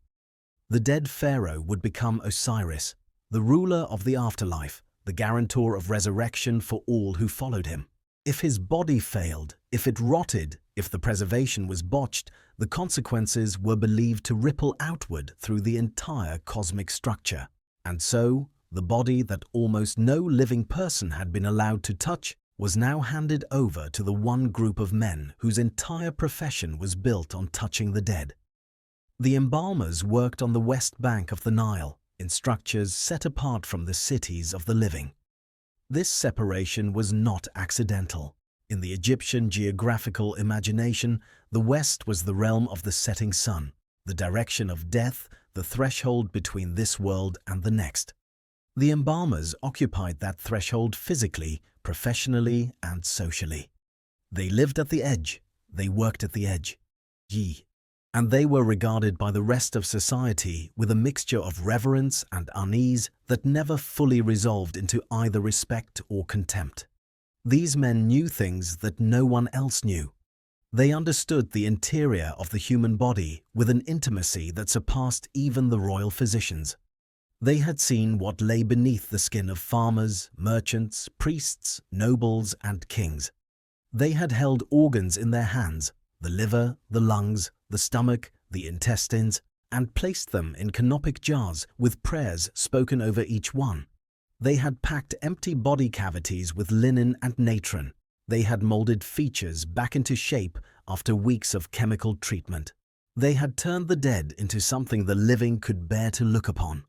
The dead pharaoh would become Osiris, the ruler of the afterlife, the guarantor of resurrection for all who followed him. If his body failed, if it rotted, if the preservation was botched, the consequences were believed to ripple outward through the entire cosmic structure. And so, the body that almost no living person had been allowed to touch was now handed over to the one group of men whose entire profession was built on touching the dead. The embalmers worked on the west bank of the Nile, in structures set apart from the cities of the living. This separation was not accidental. In the Egyptian geographical imagination, the west was the realm of the setting sun, the direction of death, the threshold between this world and the next. The embalmers occupied that threshold physically, professionally, and socially. They lived at the edge, they worked at the edge. And they were regarded by the rest of society with a mixture of reverence and unease that never fully resolved into either respect or contempt. These men knew things that no one else knew. They understood the interior of the human body with an intimacy that surpassed even the royal physicians. They had seen what lay beneath the skin of farmers, merchants, priests, nobles, and kings. They had held organs in their hands, the liver, the lungs, the stomach, the intestines, and placed them in canopic jars with prayers spoken over each one. They had packed empty body cavities with linen and natron. They had molded features back into shape after weeks of chemical treatment. They had turned the dead into something the living could bear to look upon.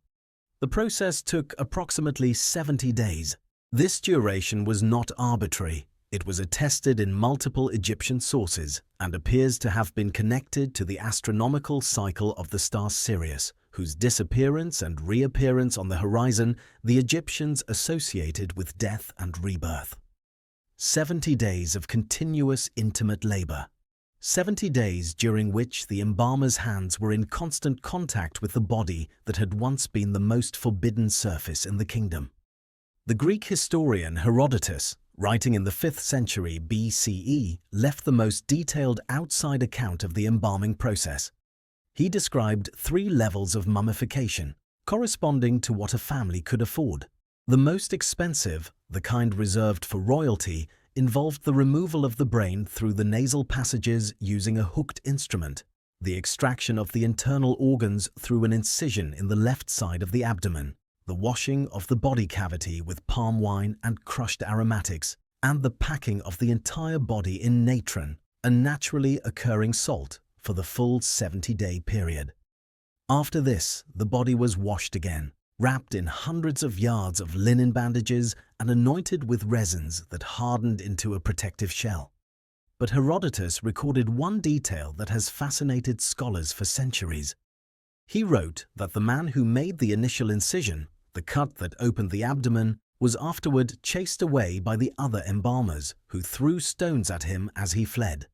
The process took approximately 70 days. This duration was not arbitrary. It was attested in multiple Egyptian sources and appears to have been connected to the astronomical cycle of the star Sirius, whose disappearance and reappearance on the horizon the Egyptians associated with death and rebirth. 70 days of continuous intimate labor. 70 days during which the embalmer's hands were in constant contact with the body that had once been the most forbidden surface in the kingdom. The Greek historian Herodotus, writing in the 5th century BCE, left the most detailed outside account of the embalming process. He described 3 levels of mummification, corresponding to what a family could afford. The most expensive, the kind reserved for royalty, involved the removal of the brain through the nasal passages using a hooked instrument, the extraction of the internal organs through an incision in the left side of the abdomen, the washing of the body cavity with palm wine and crushed aromatics, and the packing of the entire body in natron, a naturally occurring salt, for the full 70-day period. After this, the body was washed again, wrapped in hundreds of yards of linen bandages and anointed with resins that hardened into a protective shell. But Herodotus recorded one detail that has fascinated scholars for centuries. He wrote that the man who made the initial incision, the cut that opened the abdomen, was afterward chased away by the other embalmers, who threw stones at him as he fled.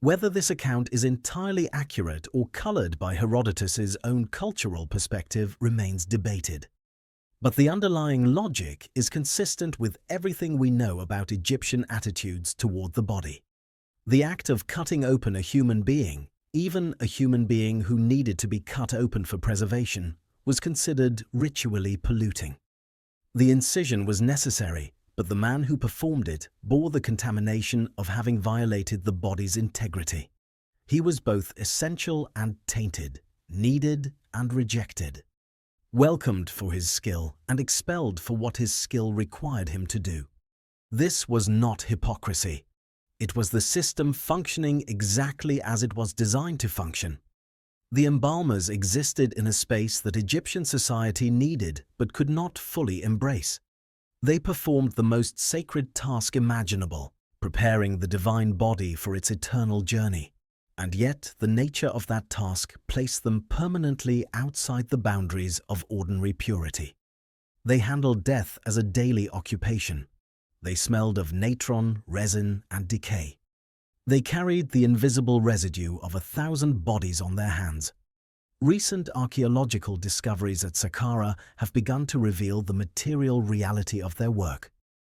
Whether this account is entirely accurate or coloured by Herodotus's own cultural perspective remains debated. But the underlying logic is consistent with everything we know about Egyptian attitudes toward the body. The act of cutting open a human being, even a human being who needed to be cut open for preservation, was considered ritually polluting. The incision was necessary, but the man who performed it bore the contamination of having violated the body's integrity. He was both essential and tainted, needed and rejected, welcomed for his skill and expelled for what his skill required him to do. This was not hypocrisy. It was the system functioning exactly as it was designed to function. The embalmers existed in a space that Egyptian society needed but could not fully embrace. They performed the most sacred task imaginable, preparing the divine body for its eternal journey. And yet the nature of that task placed them permanently outside the boundaries of ordinary purity. They handled death as a daily occupation. They smelled of natron, resin, and decay. They carried the invisible residue of 1,000 bodies on their hands. Recent archaeological discoveries at Saqqara have begun to reveal the material reality of their work.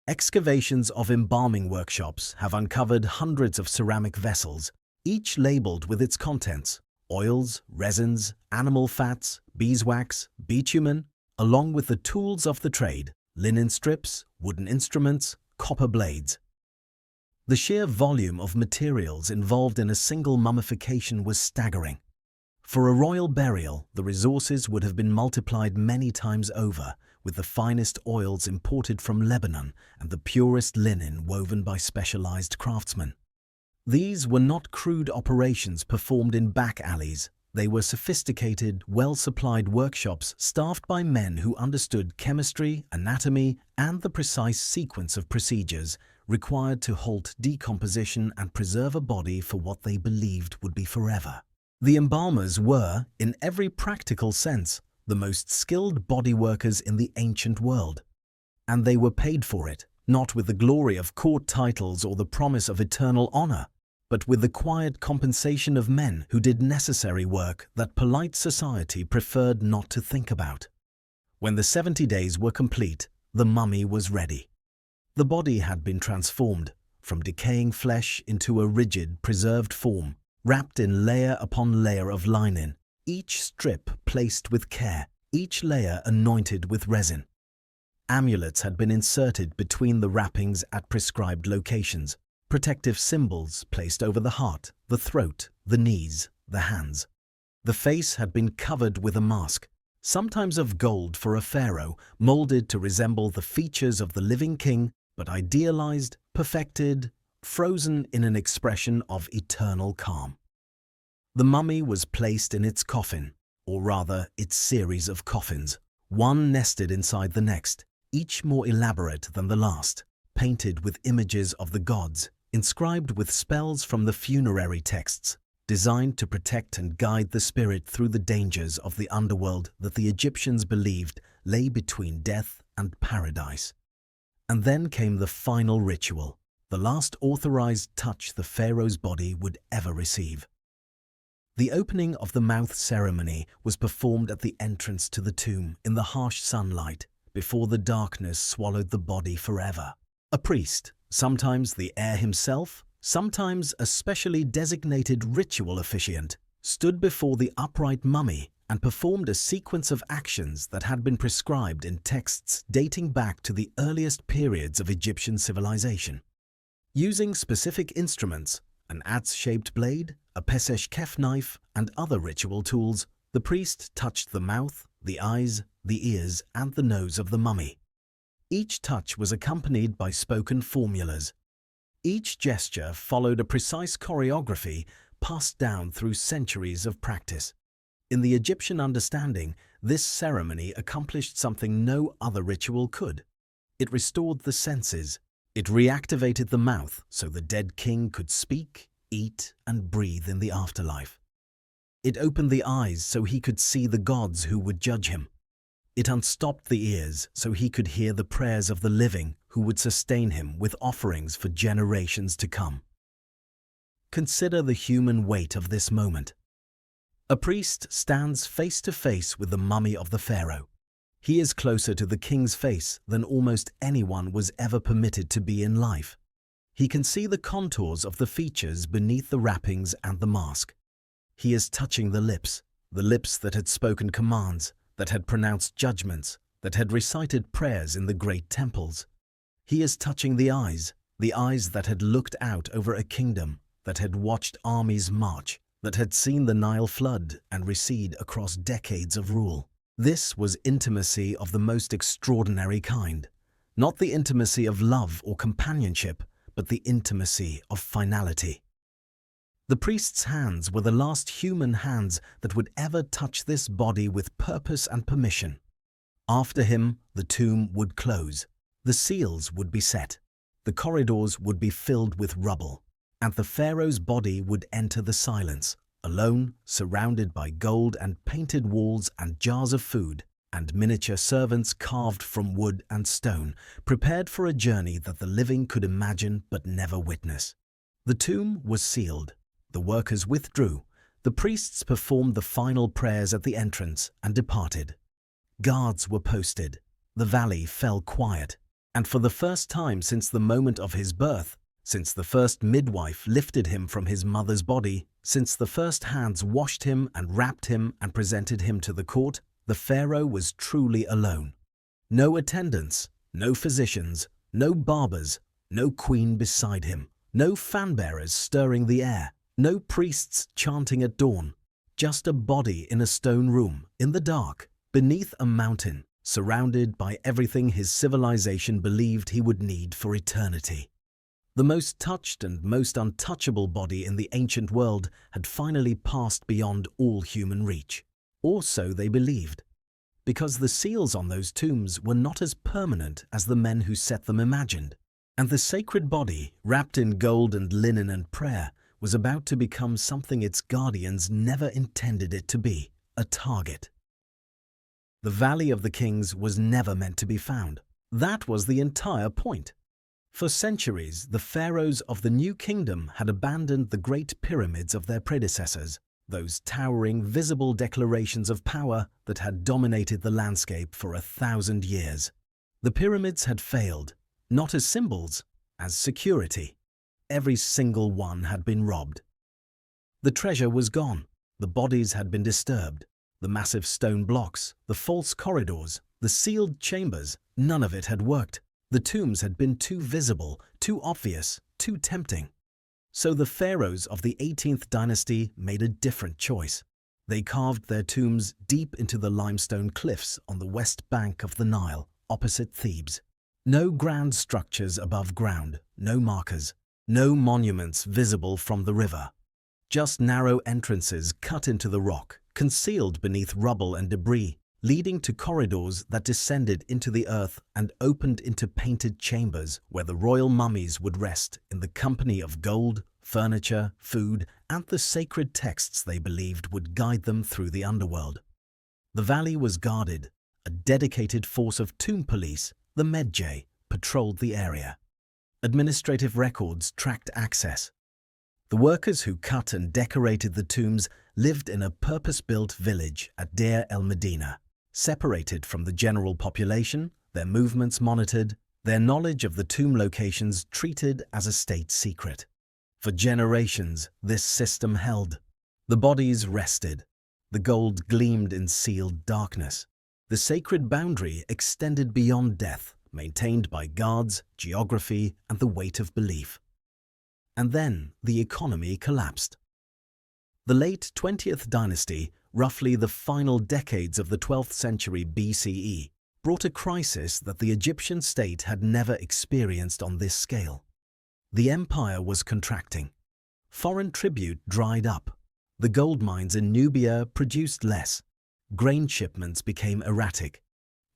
Excavations of embalming workshops have uncovered hundreds of ceramic vessels, each labeled with its contents: oils, resins, animal fats, beeswax, bitumen, along with the tools of the trade: linen strips, wooden instruments, copper blades. The sheer volume of materials involved in a single mummification was staggering. For a royal burial, the resources would have been multiplied many times over, with the finest oils imported from Lebanon and the purest linen woven by specialized craftsmen. These were not crude operations performed in back alleys. They were sophisticated, well-supplied workshops staffed by men who understood chemistry, anatomy, and the precise sequence of procedures required to halt decomposition and preserve a body for what they believed would be forever. The embalmers were, in every practical sense, the most skilled body workers in the ancient world. And they were paid for it, not with the glory of court titles or the promise of eternal honor, but with the quiet compensation of men who did necessary work that polite society preferred not to think about. When the 70 days were complete, the mummy was ready. The body had been transformed from decaying flesh into a rigid, preserved form, wrapped in layer upon layer of linen, each strip placed with care, each layer anointed with resin. Amulets had been inserted between the wrappings at prescribed locations, protective symbols placed over the heart, the throat, the knees, the hands. The face had been covered with a mask, sometimes of gold for a pharaoh, molded to resemble the features of the living king, but idealized, perfected, frozen in an expression of eternal calm. The mummy was placed in its coffin, or rather its series of coffins, one nested inside the next, each more elaborate than the last, painted with images of the gods, inscribed with spells from the funerary texts, designed to protect and guide the spirit through the dangers of the underworld that the Egyptians believed lay between death and paradise. And then came the final ritual, the last authorized touch the pharaoh's body would ever receive. The opening of the mouth ceremony was performed at the entrance to the tomb in the harsh sunlight, before the darkness swallowed the body forever. A priest, sometimes the heir himself, sometimes a specially designated ritual officiant, stood before the upright mummy and performed a sequence of actions that had been prescribed in texts dating back to the earliest periods of Egyptian civilization. Using specific instruments, an adze-shaped blade, a peseshkef knife, and other ritual tools, the priest touched the mouth, the eyes, the ears, and the nose of the mummy. Each touch was accompanied by spoken formulas. Each gesture followed a precise choreography passed down through centuries of practice. In the Egyptian understanding, this ceremony accomplished something no other ritual could. It restored the senses. It reactivated the mouth so the dead king could speak, eat, and breathe in the afterlife. It opened the eyes so he could see the gods who would judge him. It unstopped the ears so he could hear the prayers of the living who would sustain him with offerings for generations to come. Consider the human weight of this moment. A priest stands face to face with the mummy of the pharaoh. He is closer to the king's face than almost anyone was ever permitted to be in life. He can see the contours of the features beneath the wrappings and the mask. He is touching the lips that had spoken commands, that had pronounced judgments, that had recited prayers in the great temples. He is touching the eyes that had looked out over a kingdom, that had watched armies march, that had seen the Nile flood and recede across decades of rule. This was intimacy of the most extraordinary kind, not the intimacy of love or companionship, but the intimacy of finality. The priest's hands were the last human hands that would ever touch this body with purpose and permission. After him, the tomb would close, the seals would be set, the corridors would be filled with rubble, and the pharaoh's body would enter the silence, alone, surrounded by gold and painted walls and jars of food, and miniature servants carved from wood and stone, prepared for a journey that the living could imagine but never witness. The tomb was sealed. The workers withdrew. The priests performed the final prayers at the entrance and departed. Guards were posted. The valley fell quiet. And for the first time since the moment of his birth, since the first midwife lifted him from his mother's body, since the first hands washed him and wrapped him and presented him to the court, the pharaoh was truly alone. No attendants, no physicians, no barbers, no queen beside him, no fan-bearers stirring the air, no priests chanting at dawn, just a body in a stone room, in the dark, beneath a mountain, surrounded by everything his civilization believed he would need for eternity. The most touched and most untouchable body in the ancient world had finally passed beyond all human reach. Or so they believed, because the seals on those tombs were not as permanent as the men who set them imagined, and the sacred body, wrapped in gold and linen and prayer, was about to become something its guardians never intended it to be, a target. The Valley of the Kings was never meant to be found. That was the entire point. For centuries, the pharaohs of the New Kingdom had abandoned the great pyramids of their predecessors, those towering, visible declarations of power that had dominated the landscape for 1,000 years. The pyramids had failed, not as symbols, as security. Every single one had been robbed. The treasure was gone. The bodies had been disturbed. The massive stone blocks, the false corridors, the sealed chambers, none of it had worked. The tombs had been too visible, too obvious, too tempting. So the pharaohs of the 18th dynasty made a different choice. They carved their tombs deep into the limestone cliffs on the west bank of the Nile, opposite Thebes. No grand structures above ground, no markers, no monuments visible from the river. Just narrow entrances cut into the rock, concealed beneath rubble and debris, leading to corridors that descended into the earth and opened into painted chambers where the royal mummies would rest in the company of gold, furniture, food, and the sacred texts they believed would guide them through the underworld. The valley was guarded. A dedicated force of tomb police, the Medjay, patrolled the area. Administrative records tracked access. The workers who cut and decorated the tombs lived in a purpose-built village at Deir el-Medina, separated from the general population, their movements monitored, their knowledge of the tomb locations treated as a state secret. For generations, this system held. The bodies rested. The gold gleamed in sealed darkness. The sacred boundary extended beyond death, maintained by guards, geography, and the weight of belief. And then the economy collapsed. The late 20th dynasty, roughly the final decades of the 12th century BCE, brought a crisis that the Egyptian state had never experienced on this scale. The empire was contracting. Foreign tribute dried up. The gold mines in Nubia produced less. Grain shipments became erratic.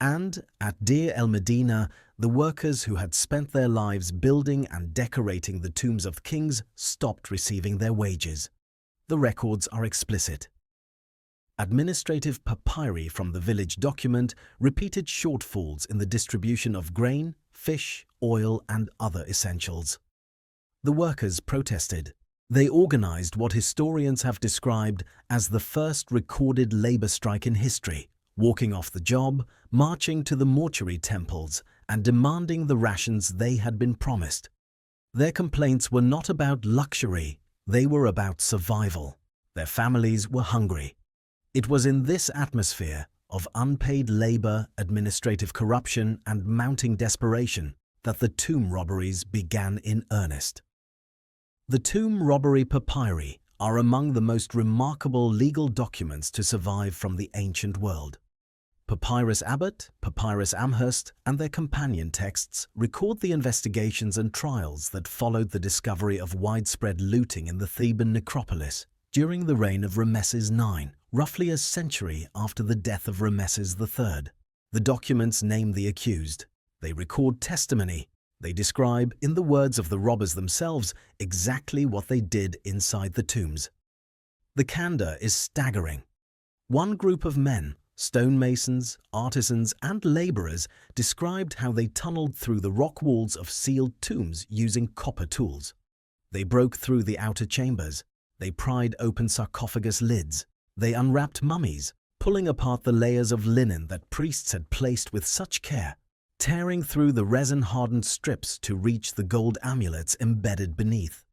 And at Deir el-Medina, the workers who had spent their lives building and decorating the tombs of kings stopped receiving their wages. The records are explicit. Administrative papyri from the village document repeated shortfalls in the distribution of grain, fish, oil, and other essentials. The workers protested. They organized what historians have described as the first recorded labor strike in history, walking off the job, marching to the mortuary temples, and demanding the rations they had been promised. Their complaints were not about luxury, they were about survival. Their families were hungry. It was in this atmosphere of unpaid labor, administrative corruption, and mounting desperation that the tomb robberies began in earnest. The tomb robbery papyri are among the most remarkable legal documents to survive from the ancient world. Papyrus Abbott, Papyrus Amherst, and their companion texts record the investigations and trials that followed the discovery of widespread looting in the Theban necropolis during the reign of Ramesses IX, roughly a century after the death of Ramesses III. The documents name the accused. They record testimony. They describe, in the words of the robbers themselves, exactly what they did inside the tombs. The candor is staggering. One group of men, stonemasons, artisans, and laborers, described how they tunneled through the rock walls of sealed tombs using copper tools. They broke through the outer chambers. They pried open sarcophagus lids. They unwrapped mummies, pulling apart the layers of linen that priests had placed with such care, tearing through the resin-hardened strips to reach the gold amulets embedded beneath.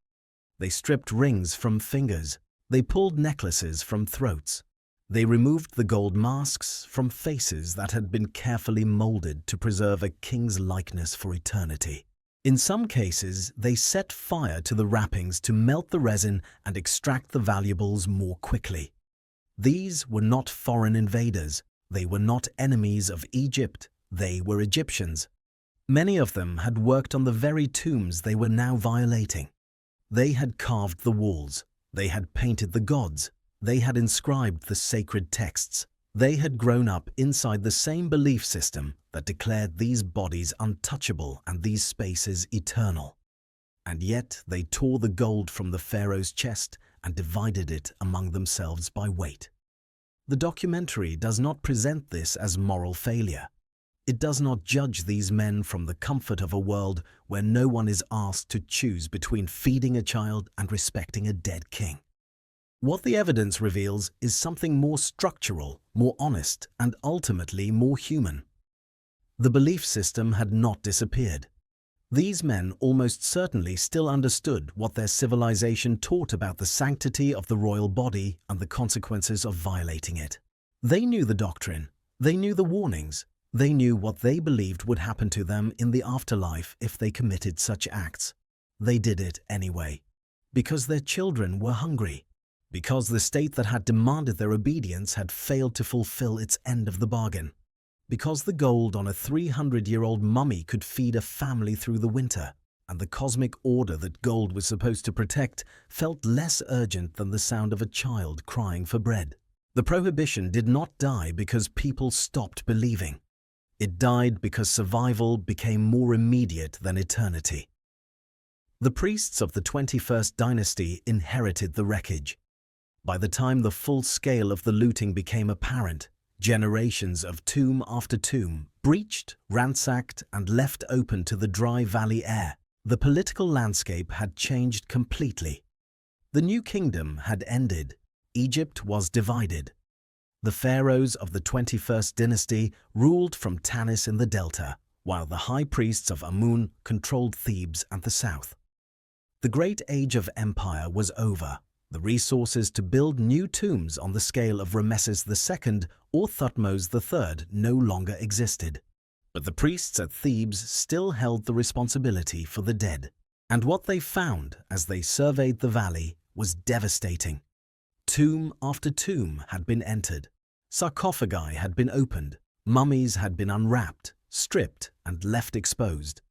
They stripped rings from fingers. They pulled necklaces from throats. They removed the gold masks from faces that had been carefully molded to preserve a king's likeness for eternity. In some cases, they set fire to the wrappings to melt the resin and extract the valuables more quickly. These were not foreign invaders. They were not enemies of Egypt. They were Egyptians. Many of them had worked on the very tombs they were now violating. They had carved the walls. They had painted the gods. They had inscribed the sacred texts. They had grown up inside the same belief system that declared these bodies untouchable and these spaces eternal. And yet they tore the gold from the pharaoh's chest and divided it among themselves by weight. The documentary does not present this as moral failure. It does not judge these men from the comfort of a world where no one is asked to choose between feeding a child and respecting a dead king. What the evidence reveals is something more structural, more honest, and ultimately more human. The belief system had not disappeared. These men almost certainly still understood what their civilization taught about the sanctity of the royal body and the consequences of violating it. They knew the doctrine. They knew the warnings. They knew what they believed would happen to them in the afterlife if they committed such acts. They did it anyway, because their children were hungry, because the state that had demanded their obedience had failed to fulfill its end of the bargain, because the gold on a 300-year-old mummy could feed a family through the winter, and the cosmic order that gold was supposed to protect felt less urgent than the sound of a child crying for bread. The prohibition did not die because people stopped believing. It died because survival became more immediate than eternity. The priests of the 21st dynasty inherited the wreckage. By the time the full scale of the looting became apparent, generations of tomb after tomb, breached, ransacked, and left open to the dry valley air, the political landscape had changed completely. The new kingdom had ended. Egypt was divided. The pharaohs of the 21st dynasty ruled from Tanis in the delta, while the high priests of Amun controlled Thebes and the south. The great age of empire was over. The resources to build new tombs on the scale of Ramesses II or Thutmose III no longer existed. But the priests at Thebes still held the responsibility for the dead. And what they found as they surveyed the valley was devastating. Tomb after tomb had been entered. Sarcophagi had been opened. Mummies had been unwrapped, stripped, and left exposed.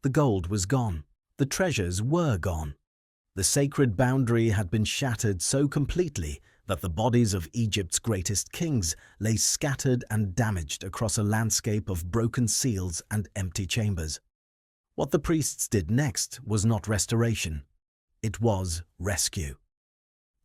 The gold was gone. The treasures were gone. The sacred boundary had been shattered so completely that the bodies of Egypt's greatest kings lay scattered and damaged across a landscape of broken seals and empty chambers. What the priests did next was not restoration. It was rescue.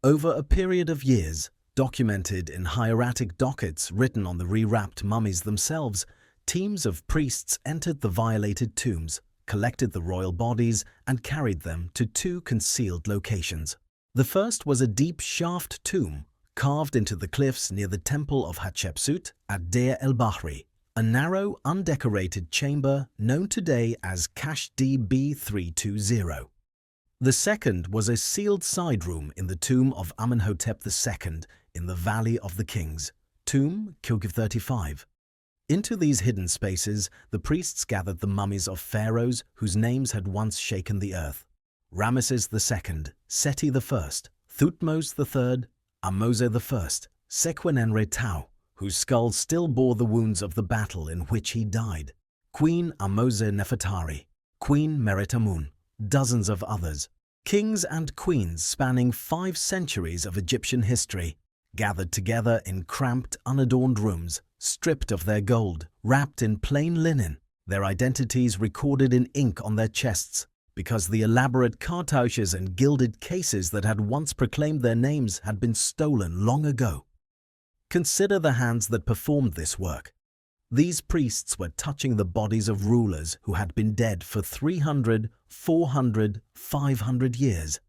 Over a period of years, documented in hieratic dockets written on the rewrapped mummies themselves, teams of priests entered the violated tombs, collected the royal bodies, and carried them to two concealed locations. The first was a deep shaft tomb carved into the cliffs near the temple of Hatshepsut at Deir el-Bahri, a narrow, undecorated chamber known today as Kashdi B320. The second was a sealed side room in the tomb of Amenhotep II in the Valley of the Kings, tomb Kilgif 35. Into these hidden spaces, the priests gathered the mummies of pharaohs whose names had once shaken the earth: Ramesses II, Seti I, Thutmose III, Ahmose I, Sequenenre Tau, whose skull still bore the wounds of the battle in which he died, Queen Ahmose Nefertari, Queen Meritamun, dozens of others, kings and queens spanning 5 centuries of Egyptian history, gathered together in cramped, unadorned rooms, stripped of their gold, wrapped in plain linen, their identities recorded in ink on their chests, because the elaborate cartouches and gilded cases that had once proclaimed their names had been stolen long ago. Consider the hands that performed this work. These priests were touching the bodies of rulers who had been dead for 300, 400, 500 years.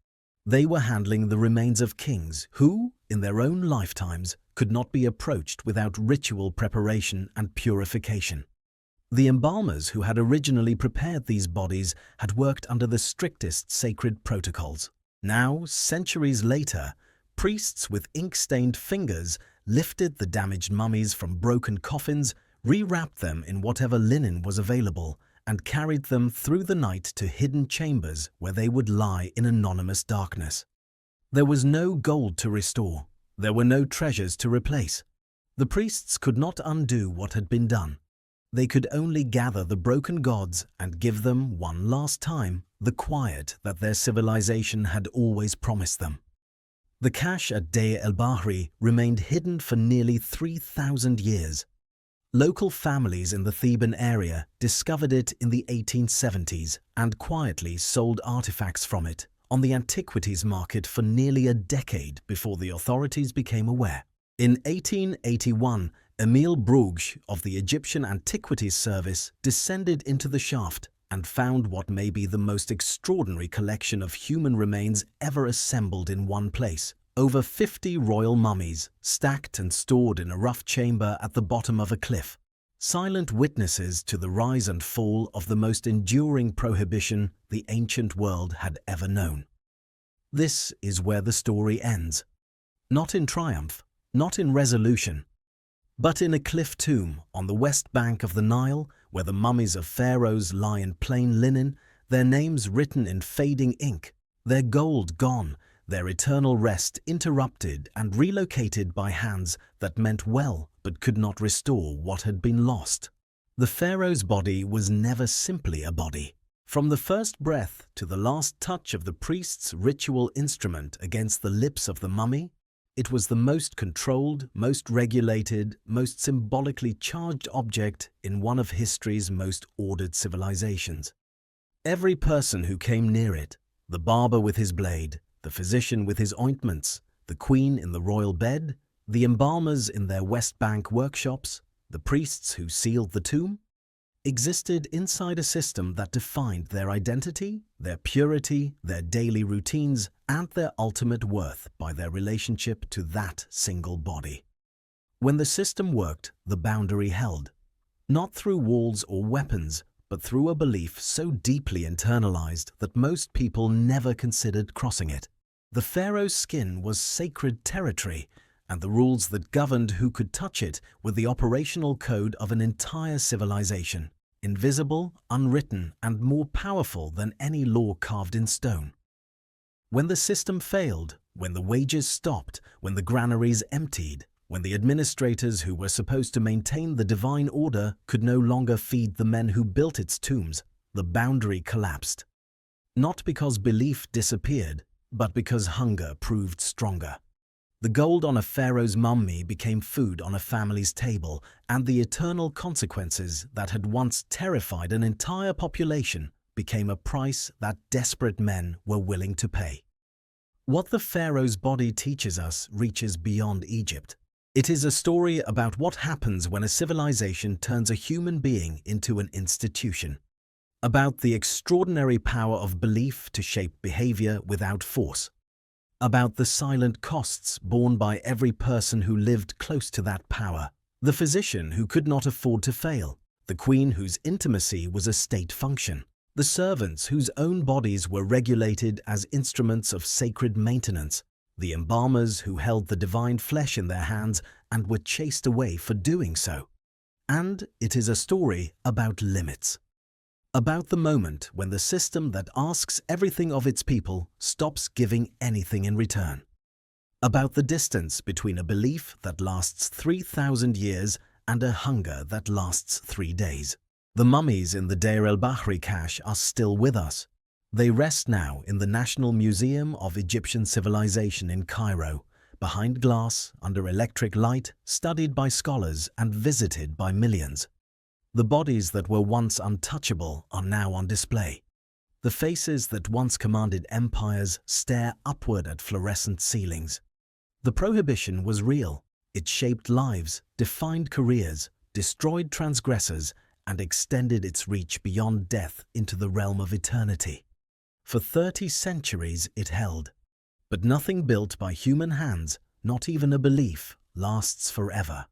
They were handling the remains of kings who, in their own lifetimes, could not be approached without ritual preparation and purification. The embalmers who had originally prepared these bodies had worked under the strictest sacred protocols. Now, centuries later, priests with ink-stained fingers lifted the damaged mummies from broken coffins, rewrapped them in whatever linen was available, and carried them through the night to hidden chambers where they would lie in anonymous darkness. There was no gold to restore. There were no treasures to replace. The priests could not undo what had been done. They could only gather the broken gods and give them, one last time, the quiet that their civilization had always promised them. The cache at Deir el-Bahri remained hidden for nearly 3,000 years. Local families in the Theban area discovered it in the 1870s and quietly sold artifacts from it on the antiquities market for nearly a decade before the authorities became aware. In 1881, Emile Bruges of the Egyptian Antiquities Service descended into the shaft and found what may be the most extraordinary collection of human remains ever assembled in one place. Over 50 royal mummies, stacked and stored in a rough chamber at the bottom of a cliff, silent witnesses to the rise and fall of the most enduring prohibition the ancient world had ever known. This is where the story ends. Not in triumph, not in resolution, but in a cliff tomb on the west bank of the Nile, where the mummies of pharaohs lie in plain linen, their names written in fading ink, their gold gone, their eternal rest interrupted and relocated by hands that meant well but could not restore what had been lost. The pharaoh's body was never simply a body. From the first breath to the last touch of the priest's ritual instrument against the lips of the mummy, it was the most controlled, most regulated, most symbolically charged object in one of history's most ordered civilizations. Every person who came near it, the barber with his blade, the physician with his ointments, the queen in the royal bed, the embalmers in their West Bank workshops, the priests who sealed the tomb, existed inside a system that defined their identity, their purity, their daily routines, and their ultimate worth by their relationship to that single body. When the system worked, the boundary held, not through walls or weapons, but through a belief so deeply internalized that most people never considered crossing it. The pharaoh's skin was sacred territory, and the rules that governed who could touch it were the operational code of an entire civilization, invisible, unwritten, and more powerful than any law carved in stone. When the system failed, when the wages stopped, when the granaries emptied, when the administrators who were supposed to maintain the divine order could no longer feed the men who built its tombs, the boundary collapsed. Not because belief disappeared, but because hunger proved stronger. The gold on a pharaoh's mummy became food on a family's table, and the eternal consequences that had once terrified an entire population became a price that desperate men were willing to pay. What the pharaoh's body teaches us reaches beyond Egypt. It is a story about what happens when a civilization turns a human being into an institution. About the extraordinary power of belief to shape behavior without force. About the silent costs borne by every person who lived close to that power. The physician who could not afford to fail. The queen whose intimacy was a state function. The servants whose own bodies were regulated as instruments of sacred maintenance. The embalmers who held the divine flesh in their hands and were chased away for doing so. And it is a story about limits. About the moment when the system that asks everything of its people stops giving anything in return. About the distance between a belief that lasts 3,000 years and a hunger that lasts 3 days. The mummies in the Deir el-Bahri cache are still with us. They rest now in the National Museum of Egyptian Civilization in Cairo, behind glass, under electric light, studied by scholars and visited by millions. The bodies that were once untouchable are now on display. The faces that once commanded empires stare upward at fluorescent ceilings. The prohibition was real. It shaped lives, defined careers, destroyed transgressors, and extended its reach beyond death into the realm of eternity. For 30 centuries it held. But nothing built by human hands, not even a belief, lasts forever.